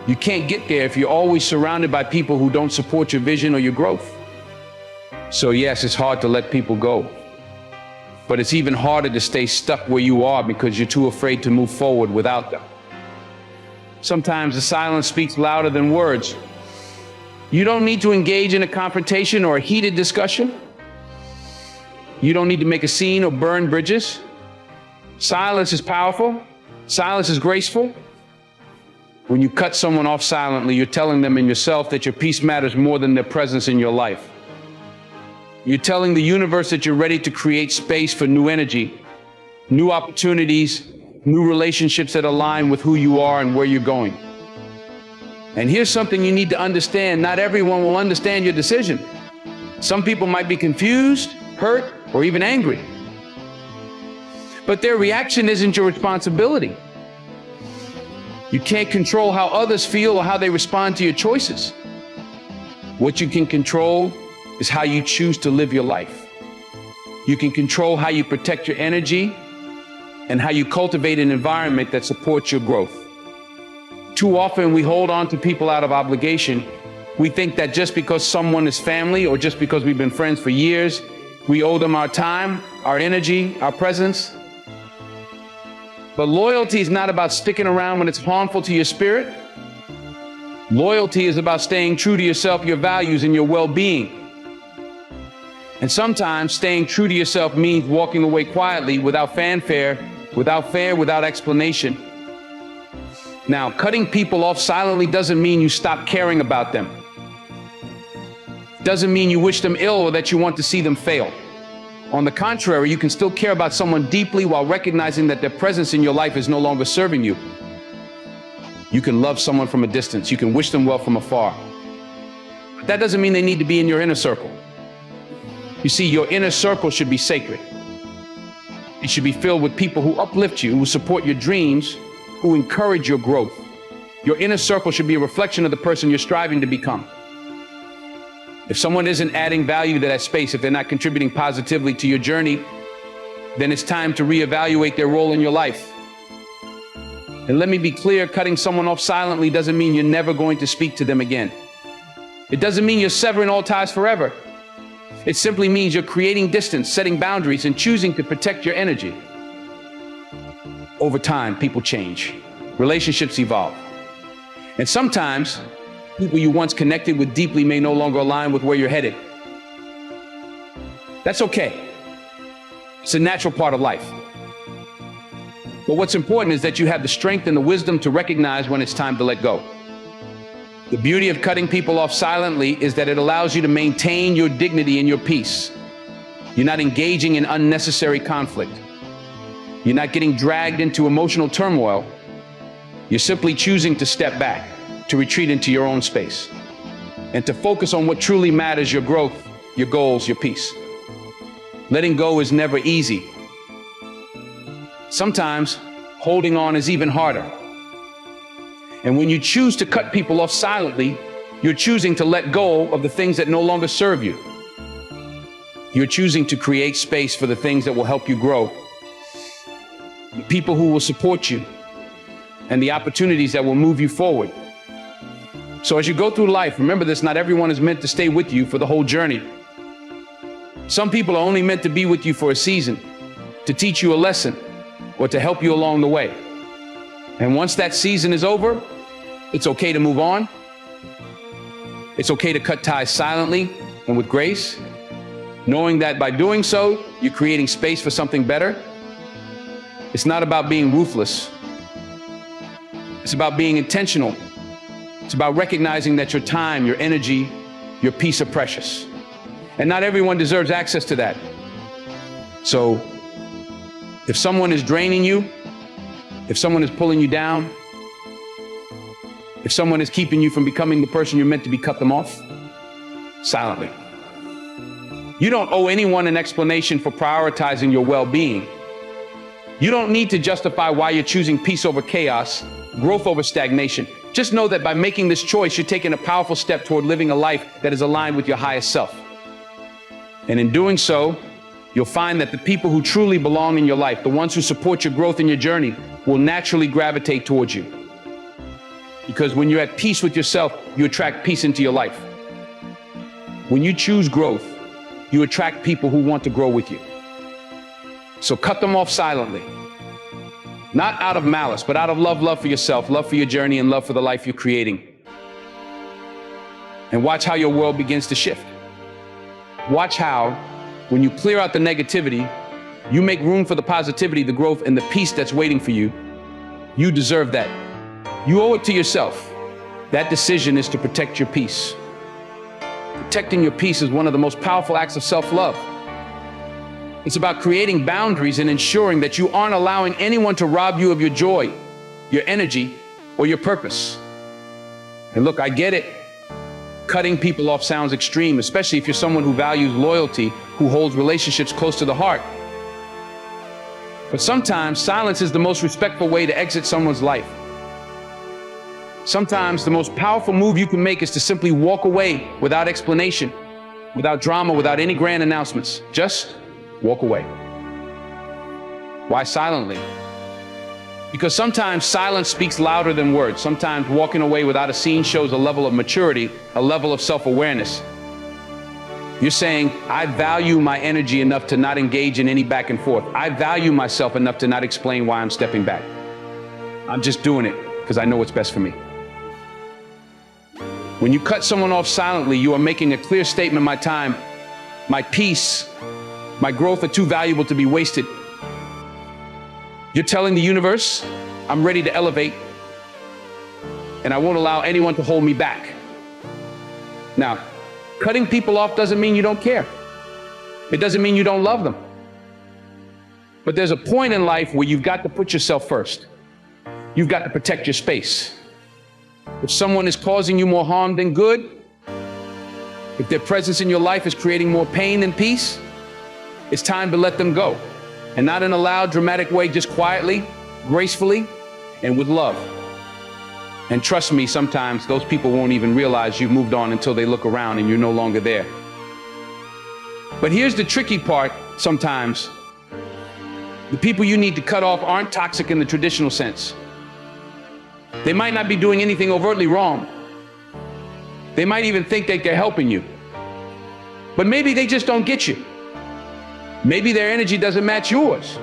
You can't get there if you're always surrounded by people who don't support your vision or your growth. So yes, it's hard to let people go. But it's even harder to stay stuck where you are because you're too afraid to move forward without them. Sometimes the silence speaks louder than words. You don't need to engage in a confrontation or a heated discussion. You don't need to make a scene or burn bridges. Silence is powerful. Silence is graceful. When you cut someone off silently, you're telling them and yourself that your peace matters more than their presence in your life. You're telling the universe that you're ready to create space for new energy, new opportunities, new relationships that align with who you are and where you're going. And here's something you need to understand. Not everyone will understand your decision. Some people might be confused, hurt, or even angry. But their reaction isn't your responsibility. You can't control how others feel or how they respond to your choices. What you can control is how you choose to live your life. You can control how you protect your energy and how you cultivate an environment that supports your growth. Too often we hold on to people out of obligation. We think that just because someone is family or just because we've been friends for years, we owe them our time, our energy, our presence. But loyalty is not about sticking around when it's harmful to your spirit. Loyalty is about staying true to yourself, your values, and your well-being. And sometimes staying true to yourself means walking away quietly, without fanfare, without fear, without explanation. Now, cutting people off silently doesn't mean you stop caring about them. Doesn't mean you wish them ill or that you want to see them fail. On the contrary, you can still care about someone deeply while recognizing that their presence in your life is no longer serving you. You can love someone from a distance. You can wish them well from afar. But that doesn't mean they need to be in your inner circle. You see, your inner circle should be sacred. It should be filled with people who uplift you, who support your dreams, who encourage your growth. Your inner circle should be a reflection of the person you're striving to become. If someone isn't adding value to that space, if they're not contributing positively to your journey, then it's time to reevaluate their role in your life. And let me be clear, cutting someone off silently doesn't mean you're never going to speak to them again. It doesn't mean you're severing all ties forever. It simply means you're creating distance, setting boundaries, and choosing to protect your energy. Over time, people change. Relationships evolve. And sometimes, people you once connected with deeply may no longer align with where you're headed. That's okay. It's a natural part of life. But what's important is that you have the strength and the wisdom to recognize when it's time to let go. The beauty of cutting people off silently is that it allows you to maintain your dignity and your peace. You're not engaging in unnecessary conflict. You're not getting dragged into emotional turmoil. You're simply choosing to step back, to retreat into your own space, and to focus on what truly matters: your growth, your goals, your peace. Letting go is never easy. Sometimes holding on is even harder. And when you choose to cut people off silently, you're choosing to let go of the things that no longer serve you. You're choosing to create space for the things that will help you grow, the people who will support you, and the opportunities that will move you forward. So as you go through life, remember this: not everyone is meant to stay with you for the whole journey. Some people are only meant to be with you for a season, to teach you a lesson, or to help you along the way. And once that season is over, it's okay to move on. It's okay to cut ties silently and with grace, knowing that by doing so, you're creating space for something better. It's not about being ruthless. It's about being intentional. It's about recognizing that your time, your energy, your peace are precious. And not everyone deserves access to that. So if someone is draining you, if someone is pulling you down, if someone is keeping you from becoming the person you're meant to be, cut them off silently. You don't owe anyone an explanation for prioritizing your well-being. You don't need to justify why you're choosing peace over chaos, growth over stagnation. Just know that by making this choice, you're taking a powerful step toward living a life that is aligned with your highest self. And in doing so, you'll find that the people who truly belong in your life, the ones who support your growth and your journey, will naturally gravitate towards you. Because when you're at peace with yourself, you attract peace into your life. When you choose growth, you attract people who want to grow with you. So cut them off silently. Not out of malice, but out of love for yourself, love for your journey, and love for the life you're creating. and watch how your world begins to shift. Watch how, when you clear out the negativity, you make room for the positivity, the growth, and the peace that's waiting for you. You deserve that. You owe it to yourself. That decision is to protect your peace. Protecting your peace is one of the most powerful acts of self-love. It's about creating boundaries and ensuring that you aren't allowing anyone to rob you of your joy, your energy, or your purpose. And look, I get it. Cutting people off sounds extreme, especially if you're someone who values loyalty, who holds relationships close to the heart. But sometimes silence is the most respectful way to exit someone's life. Sometimes the most powerful move you can make is to simply walk away without explanation, without drama, without any grand announcements. Just walk away. Why silently? Because sometimes silence speaks louder than words. Sometimes walking away without a scene shows a level of maturity, a level of self-awareness. You're saying, I value my energy enough to not engage in any back and forth. I value myself enough to not explain why I'm stepping back. I'm just doing it because I know what's best for me. When you cut someone off silently, you are making a clear statement: my time, my peace, my growth are too valuable to be wasted. You're telling the universe, I'm ready to elevate, and I won't allow anyone to hold me back. Now, cutting people off doesn't mean you don't care. It doesn't mean you don't love them. But there's a point in life where you've got to put yourself first. You've got to protect your space. If someone is causing you more harm than good, if their presence in your life is creating more pain than peace, it's time to let them go. And not in a loud, dramatic way, just quietly, gracefully, and with love. And trust me, sometimes those people won't even realize you've moved on until they look around and you're no longer there. But here's the tricky part sometimes. The people you need to cut off aren't toxic in the traditional sense. They might not be doing anything overtly wrong. They might even think that they're helping you. But maybe they just don't get you. Maybe their energy doesn't match yours.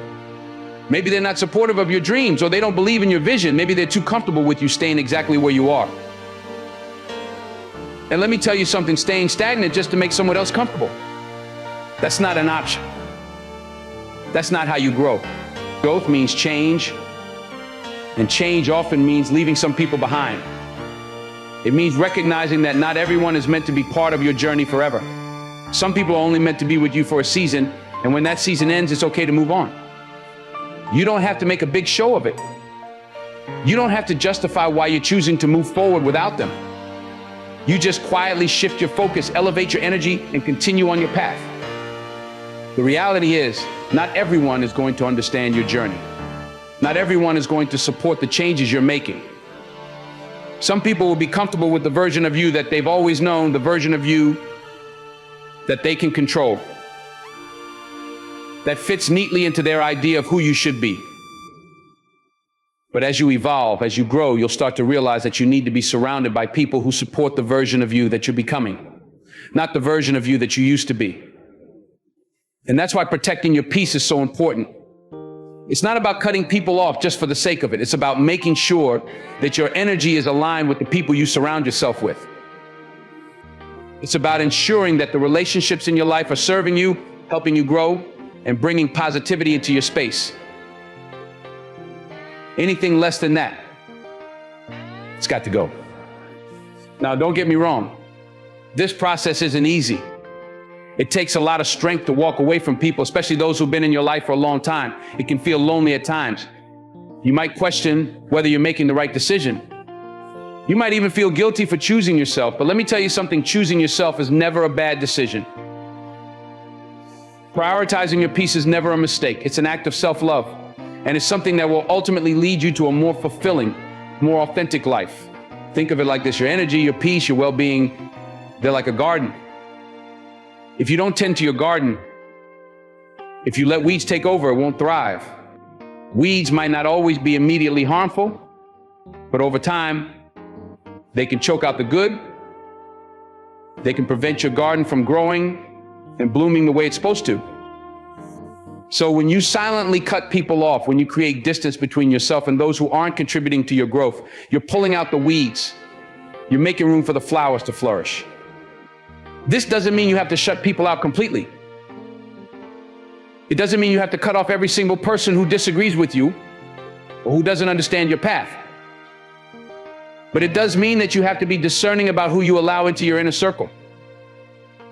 Maybe they're not supportive of your dreams, or they don't believe in your vision. Maybe they're too comfortable with you staying exactly where you are. And let me tell you something, staying stagnant just to make someone else comfortable, that's not an option. That's not how you grow. Growth means change, and change often means leaving some people behind. It means recognizing that not everyone is meant to be part of your journey forever. Some people are only meant to be with you for a season, and when that season ends, it's okay to move on. You don't have to make a big show of it. You don't have to justify why you're choosing to move forward without them. You just quietly shift your focus, elevate your energy, and continue on your path. The reality is, not everyone is going to understand your journey. Not everyone is going to support the changes you're making. Some people will be comfortable with the version of you that they've always known, the version of you that they can control, that fits neatly into their idea of who you should be. But as you evolve, as you grow, you'll start to realize that you need to be surrounded by people who support the version of you that you're becoming, not the version of you that you used to be. And that's why protecting your peace is so important. It's not about cutting people off just for the sake of it. It's about making sure that your energy is aligned with the people you surround yourself with. It's about ensuring that the relationships in your life are serving you, helping you grow, and bringing positivity into your space. Anything less than that, it's got to go. Now, don't get me wrong. This process isn't easy. It takes a lot of strength to walk away from people, especially those who've been in your life for a long time. It can feel lonely at times. You might question whether you're making the right decision. You might even feel guilty for choosing yourself. But let me tell you something, choosing yourself is never a bad decision. Prioritizing your peace is never a mistake. It's an act of self-love. And it's something that will ultimately lead you to a more fulfilling, more authentic life. Think of it like this: your energy, your peace, your well-being, they're like a garden. If you don't tend to your garden, if you let weeds take over, it won't thrive. Weeds might not always be immediately harmful, but over time, they can choke out the good. They can prevent your garden from growing and blooming the way it's supposed to. So when you silently cut people off, when you create distance between yourself and those who aren't contributing to your growth, you're pulling out the weeds. You're making room for the flowers to flourish. This doesn't mean you have to shut people out completely. It doesn't mean you have to cut off every single person who disagrees with you or who doesn't understand your path. But it does mean that you have to be discerning about who you allow into your inner circle.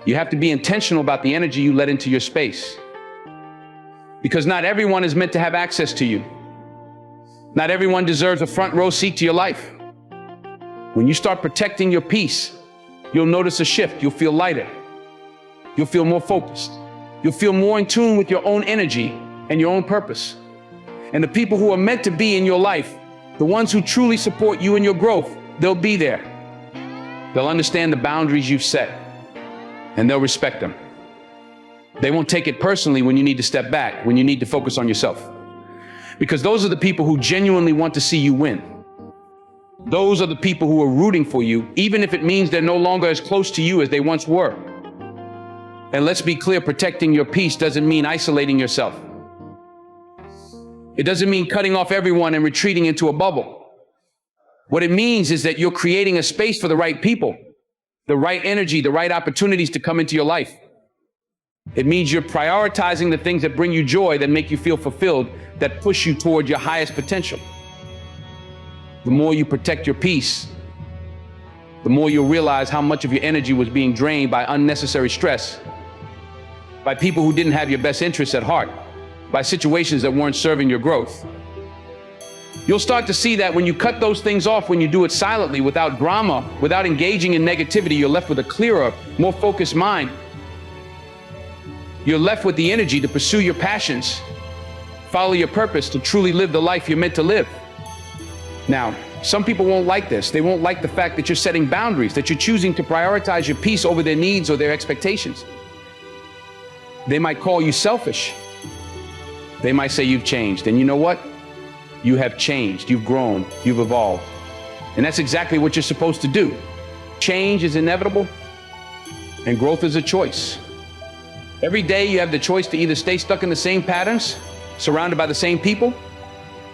You have to be intentional about the energy you let into your space. Because not everyone is meant to have access to you. Not everyone deserves a front row seat to your life. When you start protecting your peace, you'll notice a shift. You'll feel lighter. You'll feel more focused. You'll feel more in tune with your own energy and your own purpose. And the people who are meant to be in your life, the ones who truly support you in your growth, they'll be there. They'll understand the boundaries you've set, and they'll respect them. They won't take it personally when you need to step back, when you need to focus on yourself. Because those are the people who genuinely want to see you win. Those are the people who are rooting for you, even if it means they're no longer as close to you as they once were. And let's be clear, protecting your peace doesn't mean isolating yourself. It doesn't mean cutting off everyone and retreating into a bubble. What it means is that you're creating a space for the right people, the right energy, the right opportunities to come into your life. It means you're prioritizing the things that bring you joy, that make you feel fulfilled, that push you toward your highest potential. The more you protect your peace, the more you'll realize how much of your energy was being drained by unnecessary stress, by people who didn't have your best interests at heart, by situations that weren't serving your growth. You'll start to see that when you cut those things off, when you do it silently, without drama, without engaging in negativity, you're left with a clearer, more focused mind. You're left with the energy to pursue your passions, follow your purpose, to truly live the life you're meant to live. Now, some people won't like this. They won't like the fact that you're setting boundaries, that you're choosing to prioritize your peace over their needs or their expectations. They might call you selfish. They might say you've changed. And you know what? You have changed. You've grown. You've evolved. And that's exactly what you're supposed to do. Change is inevitable, and growth is a choice. Every day you have the choice to either stay stuck in the same patterns, surrounded by the same people,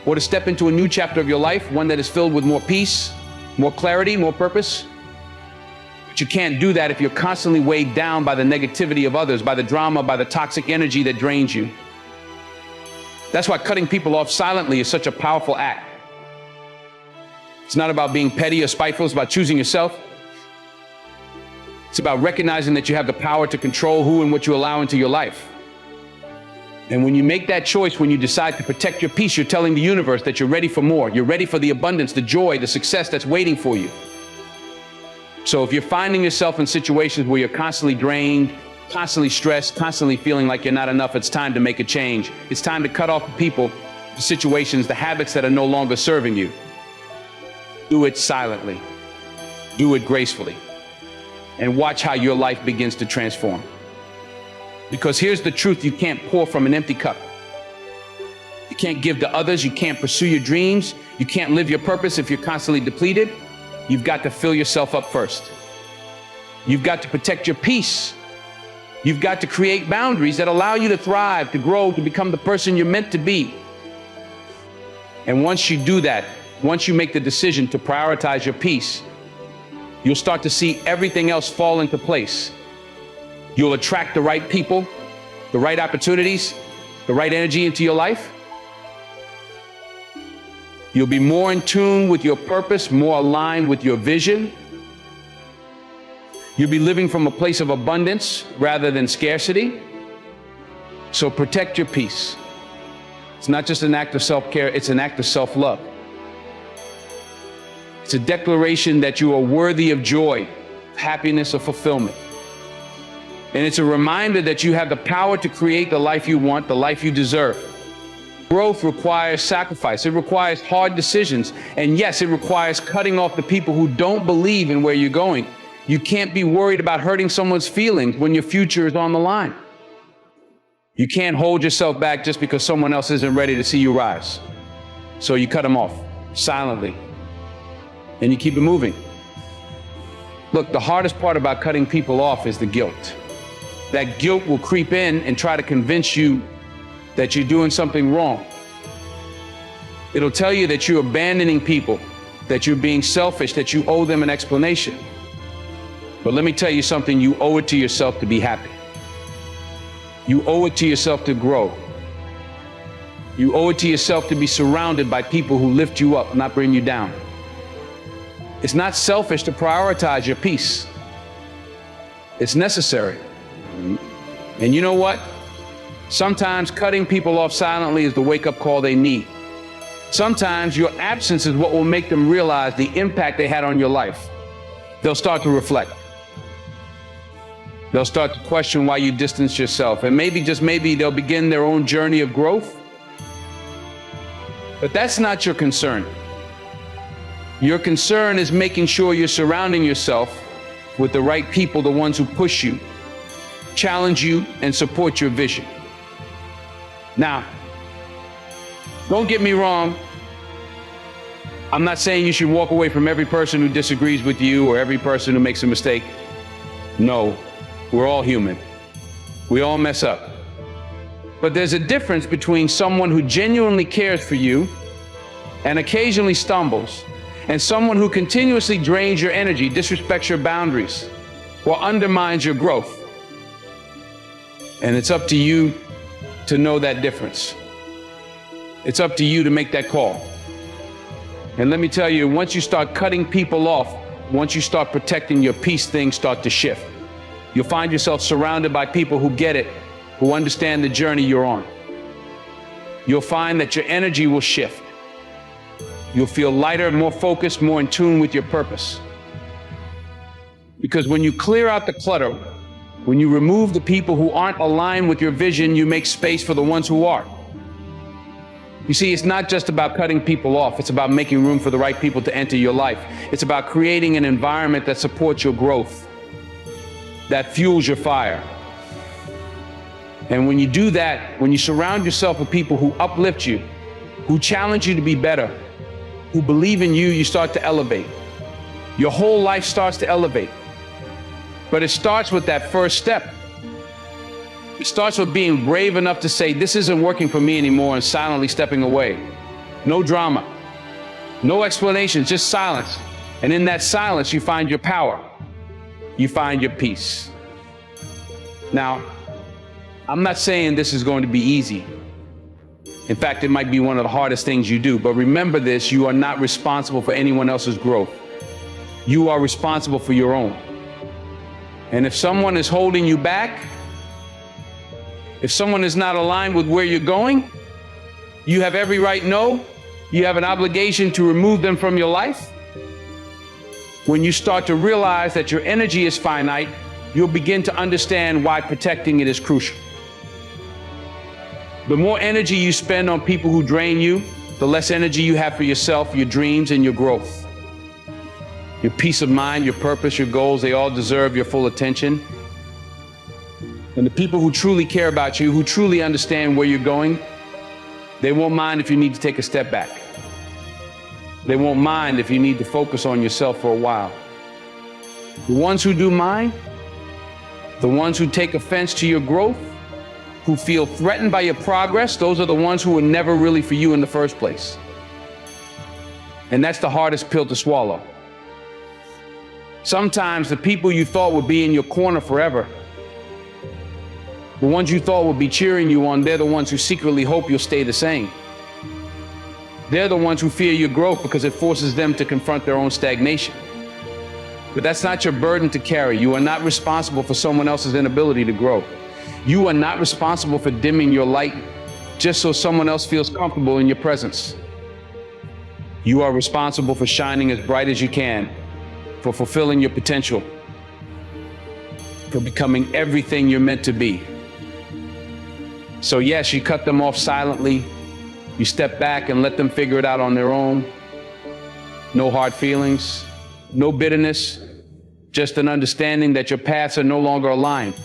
or to step into a new chapter of your life, one that is filled with more peace, more clarity, more purpose. But you can't do that if you're constantly weighed down by the negativity of others, by the drama, by the toxic energy that drains you. That's why cutting people off silently is such a powerful act. It's not about being petty or spiteful, it's about choosing yourself. It's about recognizing that you have the power to control who and what you allow into your life. And when you make that choice, when you decide to protect your peace, you're telling the universe that you're ready for more. You're ready for the abundance, the joy, the success that's waiting for you. So if you're finding yourself in situations where you're constantly drained, constantly stressed, constantly feeling like you're not enough, it's time to make a change. It's time to cut off the people, the situations, the habits that are no longer serving you. Do it silently. Do it gracefully. And watch how your life begins to transform. Because here's the truth, you can't pour from an empty cup. You can't give to others, you can't pursue your dreams, you can't live your purpose if you're constantly depleted. You've got to fill yourself up first. You've got to protect your peace. You've got to create boundaries that allow you to thrive, to grow, to become the person you're meant to be. And once you do that, once you make the decision to prioritize your peace, you'll start to see everything else fall into place. You'll attract the right people, the right opportunities, the right energy into your life. You'll be more in tune with your purpose, more aligned with your vision. You'll be living from a place of abundance rather than scarcity. So protect your peace. It's not just an act of self-care, it's an act of self-love. It's a declaration that you are worthy of joy, happiness, or fulfillment. And it's a reminder that you have the power to create the life you want, the life you deserve. Growth requires sacrifice. It requires hard decisions. And yes, it requires cutting off the people who don't believe in where you're going. You can't be worried about hurting someone's feelings when your future is on the line. You can't hold yourself back just because someone else isn't ready to see you rise. So you cut them off silently. And you keep it moving. Look, the hardest part about cutting people off is the guilt. That guilt will creep in and try to convince you that you're doing something wrong. It'll tell you that you're abandoning people, that you're being selfish, that you owe them an explanation. But let me tell you something, you owe it to yourself to be happy. You owe it to yourself to grow. You owe it to yourself to be surrounded by people who lift you up, not bring you down. It's not selfish to prioritize your peace. It's necessary. And you know what? Sometimes cutting people off silently is the wake-up call they need. Sometimes your absence is what will make them realize the impact they had on your life. They'll start to reflect. They'll start to question why you distanced yourself. And maybe, just maybe, they'll begin their own journey of growth. But that's not your concern. Your concern is making sure you're surrounding yourself with the right people, the ones who push you, challenge you, and support your vision. Now, don't get me wrong. I'm not saying you should walk away from every person who disagrees with you or every person who makes a mistake. No, we're all human. We all mess up. But there's a difference between someone who genuinely cares for you and occasionally stumbles, and someone who continuously drains your energy, disrespects your boundaries, or undermines your growth. And it's up to you to know that difference. It's up to you to make that call. And let me tell you, once you start cutting people off, once you start protecting your peace, things start to shift. You'll find yourself surrounded by people who get it, who understand the journey you're on. You'll find that your energy will shift. You'll feel lighter, more focused, more in tune with your purpose. Because when you clear out the clutter, when you remove the people who aren't aligned with your vision, you make space for the ones who are. You see, it's not just about cutting people off. It's about making room for the right people to enter your life. It's about creating an environment that supports your growth, that fuels your fire. And when you do that, when you surround yourself with people who uplift you, who challenge you to be better, who believe in you, you start to elevate. Your whole life starts to elevate. But it starts with that first step. It starts with being brave enough to say, this isn't working for me anymore, and silently stepping away. No drama, no explanations, just silence. And in that silence, you find your power. You find your peace. Now, I'm not saying this is going to be easy. In fact, it might be one of the hardest things you do. But remember this, you are not responsible for anyone else's growth. You are responsible for your own. And if someone is holding you back, if someone is not aligned with where you're going, you have every right, you have an obligation to remove them from your life. When you start to realize that your energy is finite, you'll begin to understand why protecting it is crucial. The more energy you spend on people who drain you, the less energy you have for yourself, your dreams, and your growth. Your peace of mind, your purpose, your goals, they all deserve your full attention. And the people who truly care about you, who truly understand where you're going, they won't mind if you need to take a step back. They won't mind if you need to focus on yourself for a while. The ones who do mind, the ones who take offense to your growth, who feel threatened by your progress, those are the ones who were never really for you in the first place. And that's the hardest pill to swallow. Sometimes the people you thought would be in your corner forever, the ones you thought would be cheering you on, they're the ones who secretly hope you'll stay the same. They're the ones who fear your growth because it forces them to confront their own stagnation. But that's not your burden to carry. You are not responsible for someone else's inability to grow. You are not responsible for dimming your light just so someone else feels comfortable in your presence. You are responsible for shining as bright as you can, for fulfilling your potential, for becoming everything you're meant to be. So yes, you cut them off silently. You step back and let them figure it out on their own. No hard feelings, no bitterness, just an understanding that your paths are no longer aligned.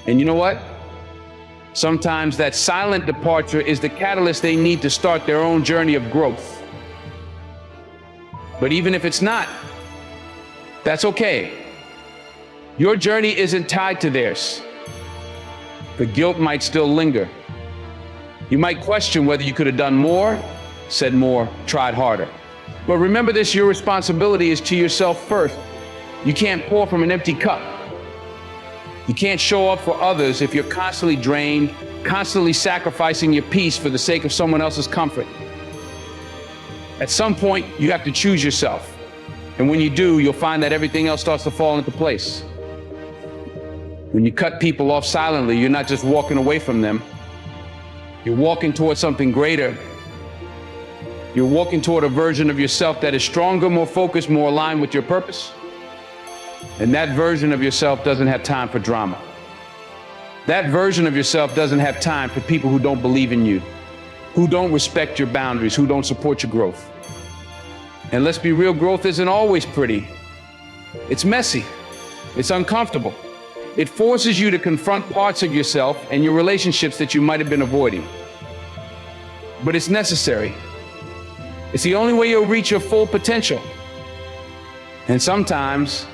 And you know what? Sometimes that silent departure is the catalyst they need to start their own journey of growth. But even if it's not, that's okay. Your journey isn't tied to theirs. The guilt might still linger. You might question whether you could have done more, said more, tried harder. But remember this, your responsibility is to yourself first. You can't pour from an empty cup. You can't show up for others if you're constantly drained, constantly sacrificing your peace for the sake of someone else's comfort. At some point, you have to choose yourself. And when you do, you'll find that everything else starts to fall into place. When you cut people off silently, you're not just walking away from them. You're walking towards something greater. You're walking toward a version of yourself that is stronger, more focused, more aligned with your purpose. And that version of yourself doesn't have time for drama. That version of yourself doesn't have time for people who don't believe in you, who don't respect your boundaries, who don't support your growth. And let's be real, growth isn't always pretty. It's messy. It's uncomfortable. It forces you to confront parts of yourself and your relationships that you might have been avoiding. But it's necessary. It's the only way you'll reach your full potential. And sometimes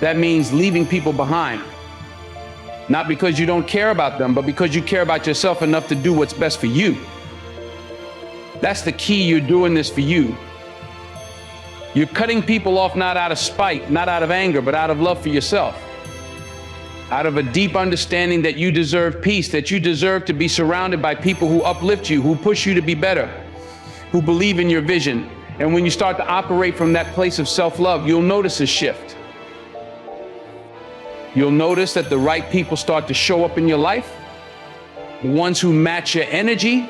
that means leaving people behind. Not because you don't care about them, but because you care about yourself enough to do what's best for you. That's the key. You're doing this for you. You're cutting people off not out of spite, not out of anger, but out of love for yourself. Out of a deep understanding that you deserve peace, that you deserve to be surrounded by people who uplift you, who push you to be better, who believe in your vision. And when you start to operate from that place of self-love, you'll notice a shift. You'll notice that the right people start to show up in your life, the ones who match your energy,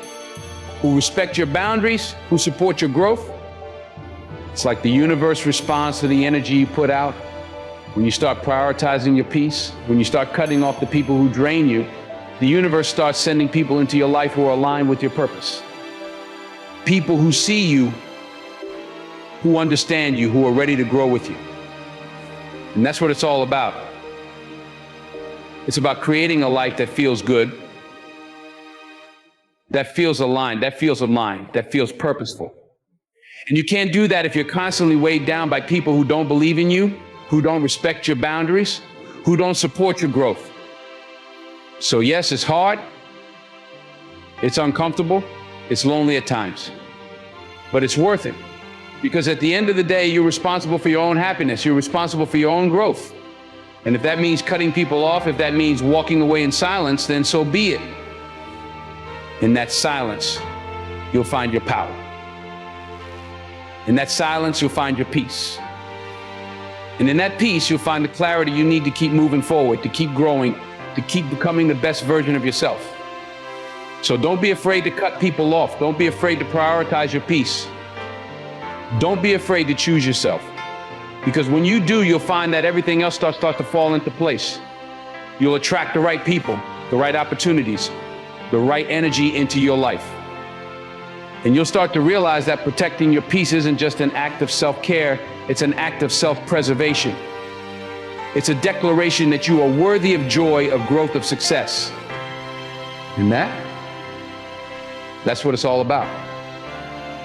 who respect your boundaries, who support your growth. It's like the universe responds to the energy you put out. When you start prioritizing your peace, when you start cutting off the people who drain you, the universe starts sending people into your life who are aligned with your purpose. People who see you, who understand you, who are ready to grow with you. And that's what it's all about. It's about creating a life that feels good, that feels aligned, that feels purposeful. And you can't do that if you're constantly weighed down by people who don't believe in you, who don't respect your boundaries, who don't support your growth. So yes, it's hard, it's uncomfortable, it's lonely at times, but it's worth it. Because at the end of the day, you're responsible for your own happiness, you're responsible for your own growth. And if that means cutting people off, if that means walking away in silence, then so be it. In that silence, you'll find your power. In that silence, you'll find your peace. And in that peace, you'll find the clarity you need to keep moving forward, to keep growing, to keep becoming the best version of yourself. So don't be afraid to cut people off. Don't be afraid to prioritize your peace. Don't be afraid to choose yourself. Because when you do, you'll find that everything else starts to fall into place. You'll attract the right people, the right opportunities, the right energy into your life. And you'll start to realize that protecting your peace isn't just an act of self-care, it's an act of self-preservation. It's a declaration that you are worthy of joy, of growth, of success. And that's what it's all about.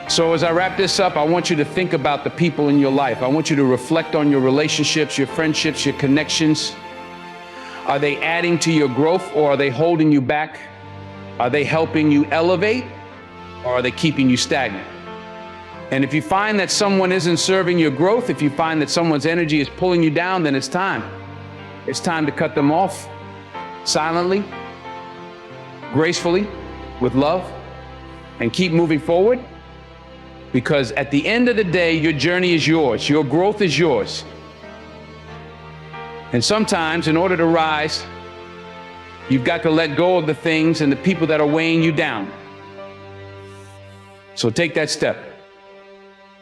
So as I wrap this up, I want you to think about the people in your life. I want you to reflect on your relationships, your friendships, your connections. Are they adding to your growth or are they holding you back? Are they helping you elevate or are they keeping you stagnant? And if you find that someone isn't serving your growth, if you find that someone's energy is pulling you down, then it's time. It's time to cut them off silently, gracefully, with love, and keep moving forward. Because at the end of the day, your journey is yours. Your growth is yours. And sometimes, in order to rise, you've got to let go of the things and the people that are weighing you down. So take that step.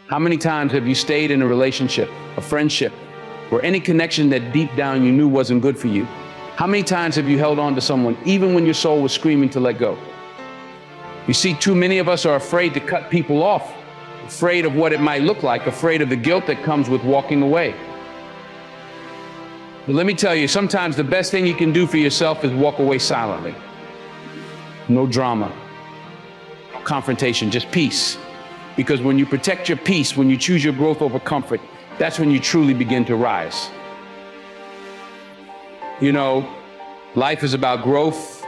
How many times have you stayed in a relationship, a friendship, or any connection that deep down you knew wasn't good for you? How many times have you held on to someone even when your soul was screaming to let go? You see, too many of us are afraid to cut people off, afraid of what it might look like, afraid of the guilt that comes with walking away. But let me tell you, sometimes the best thing you can do for yourself is walk away silently. No drama, no confrontation, just peace. Because when you protect your peace, when you choose your growth over comfort, that's when you truly begin to rise. You know, life is about growth.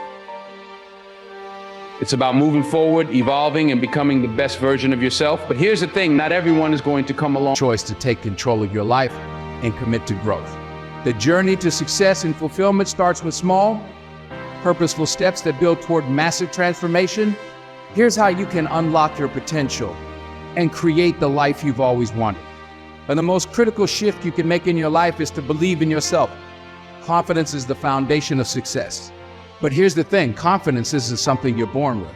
It's about moving forward, evolving, and becoming the best version of yourself. But here's the thing, not everyone is going to come along. Choice to take control of your life. and commit to growth. The journey to success and fulfillment starts with small, purposeful steps that build toward massive transformation. Here's how you can unlock your potential and create the life you've always wanted. And the most critical shift you can make in your life is to believe in yourself. Confidence is the foundation of success. But here's the thing, confidence isn't something you're born with.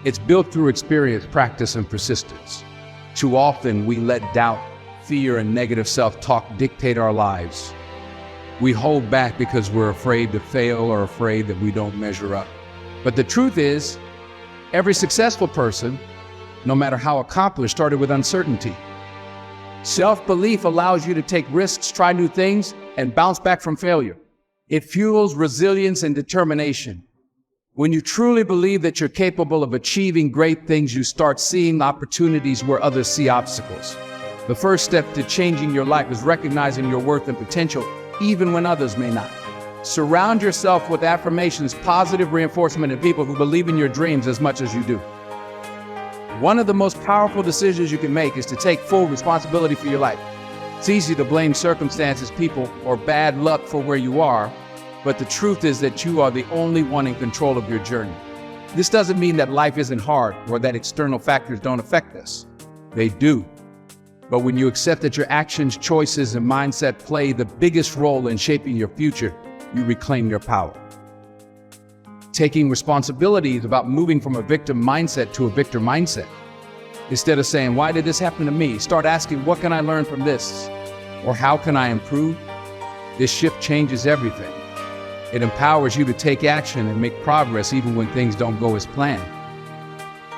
It's built through experience, practice, and persistence. Too often, we let doubt, fear, and negative self-talk dictate our lives. We hold back because we're afraid to fail or afraid that we don't measure up. But the truth is, every successful person, no matter how accomplished, started with uncertainty. Self-belief allows you to take risks, try new things, and bounce back from failure. It fuels resilience and determination. When you truly believe that you're capable of achieving great things, you start seeing opportunities where others see obstacles. The first step to changing your life is recognizing your worth and potential, even when others may not. Surround yourself with affirmations, positive reinforcement, and people who believe in your dreams as much as you do. One of the most powerful decisions you can make is to take full responsibility for your life. It's easy to blame circumstances, people, or bad luck for where you are, but the truth is that you are the only one in control of your journey. This doesn't mean that life isn't hard or that external factors don't affect us. They do. But when you accept that your actions, choices, and mindset play the biggest role in shaping your future, you reclaim your power. Taking responsibility is about moving from a victim mindset to a victor mindset. Instead of saying, why did this happen to me? Start asking, what can I learn from this? Or how can I improve? This shift changes everything. It empowers you to take action and make progress even when things don't go as planned.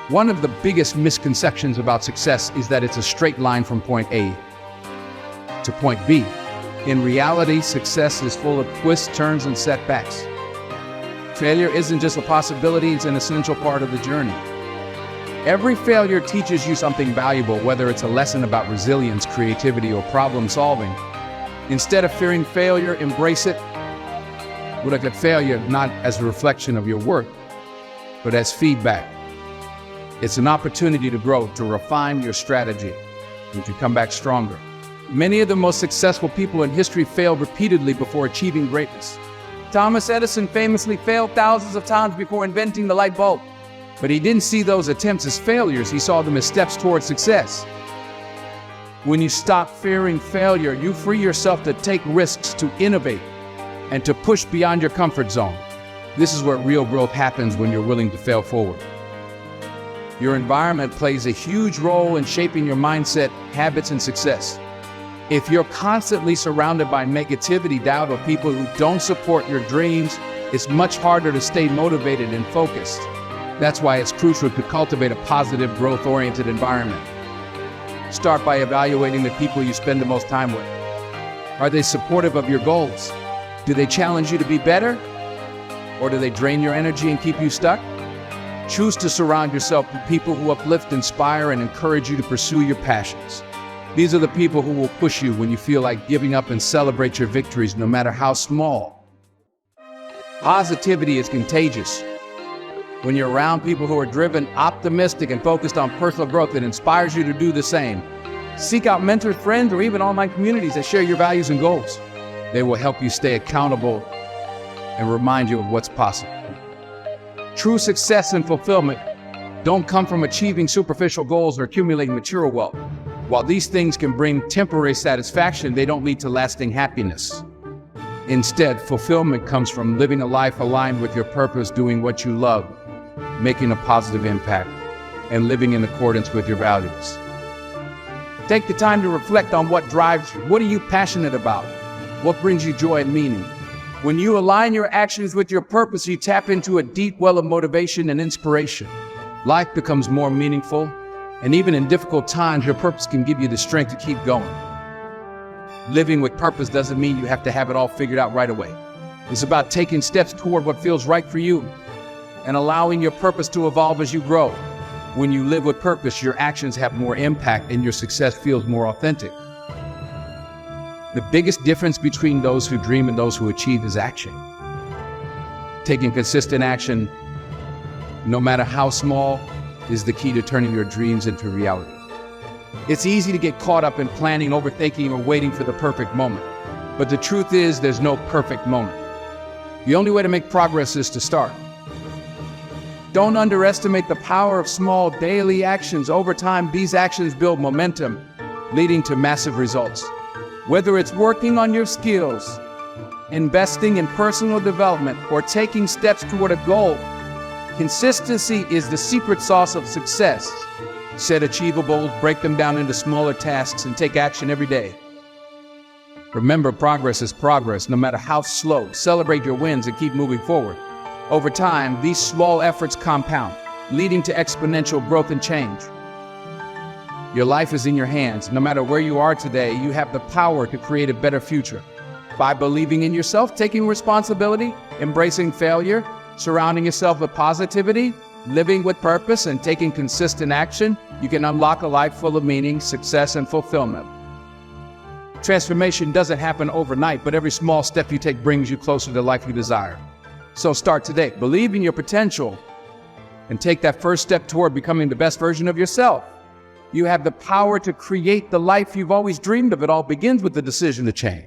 One of the biggest misconceptions about success is that it's a straight line from point A to point B. In reality, success is full of twists, turns, and setbacks. Failure isn't just a possibility, it's an essential part of the journey. Every failure teaches you something valuable, whether it's a lesson about resilience, creativity, or problem solving. Instead of fearing failure, embrace it. We look at failure not as a reflection of your worth, but as feedback. It's an opportunity to grow, to refine your strategy, and to come back stronger. Many of the most successful people in history failed repeatedly before achieving greatness. Thomas Edison famously failed thousands of times before inventing the light bulb. But he didn't see those attempts as failures, he saw them as steps toward success. When you stop fearing failure, you free yourself to take risks, to innovate, and to push beyond your comfort zone. This is where real growth happens, when you're willing to fail forward. Your environment plays a huge role in shaping your mindset, habits, and success. If you're constantly surrounded by negativity, doubt, or people who don't support your dreams, it's much harder to stay motivated and focused. That's why it's crucial to cultivate a positive, growth-oriented environment. Start by evaluating the people you spend the most time with. Are they supportive of your goals? Do they challenge you to be better? Or do they drain your energy and keep you stuck? Choose to surround yourself with people who uplift, inspire, and encourage you to pursue your passions. These are the people who will push you when you feel like giving up, and celebrate your victories, no matter how small. Positivity is contagious. When you're around people who are driven, optimistic, and focused on personal growth, it inspires you to do the same. Seek out mentors, friends, or even online communities that share your values and goals. They will help you stay accountable and remind you of what's possible. True success and fulfillment don't come from achieving superficial goals or accumulating material wealth. While these things can bring temporary satisfaction, they don't lead to lasting happiness. Instead, fulfillment comes from living a life aligned with your purpose, doing what you love, making a positive impact, and living in accordance with your values. Take the time to reflect on what drives you. What are you passionate about? What brings you joy and meaning? When you align your actions with your purpose, you tap into a deep well of motivation and inspiration. Life becomes more meaningful, and even in difficult times, your purpose can give you the strength to keep going. Living with purpose doesn't mean you have to have it all figured out right away. It's about taking steps toward what feels right for you and allowing your purpose to evolve as you grow. When you live with purpose, your actions have more impact and your success feels more authentic. The biggest difference between those who dream and those who achieve is action. Taking consistent action, no matter how small, is the key to turning your dreams into reality. It's easy to get caught up in planning, overthinking, or waiting for the perfect moment. But the truth is, there's no perfect moment. The only way to make progress is to start. Don't underestimate the power of small daily actions. Over time, these actions build momentum, leading to massive results. Whether it's working on your skills, investing in personal development, or taking steps toward a goal, consistency is the secret sauce of success. Set achievable goals, break them down into smaller tasks, and take action every day. Remember, progress is progress, no matter how slow. Celebrate your wins and keep moving forward. Over time, these small efforts compound, leading to exponential growth and change. Your life is in your hands. No matter where you are today, you have the power to create a better future. By believing in yourself, taking responsibility, embracing failure, surrounding yourself with positivity, living with purpose, and taking consistent action, you can unlock a life full of meaning, success, and fulfillment. Transformation doesn't happen overnight, but every small step you take brings you closer to the life you desire. So start today. Believe in your potential and take that first step toward becoming the best version of yourself. You have the power to create the life you've always dreamed of. It all begins with the decision to change.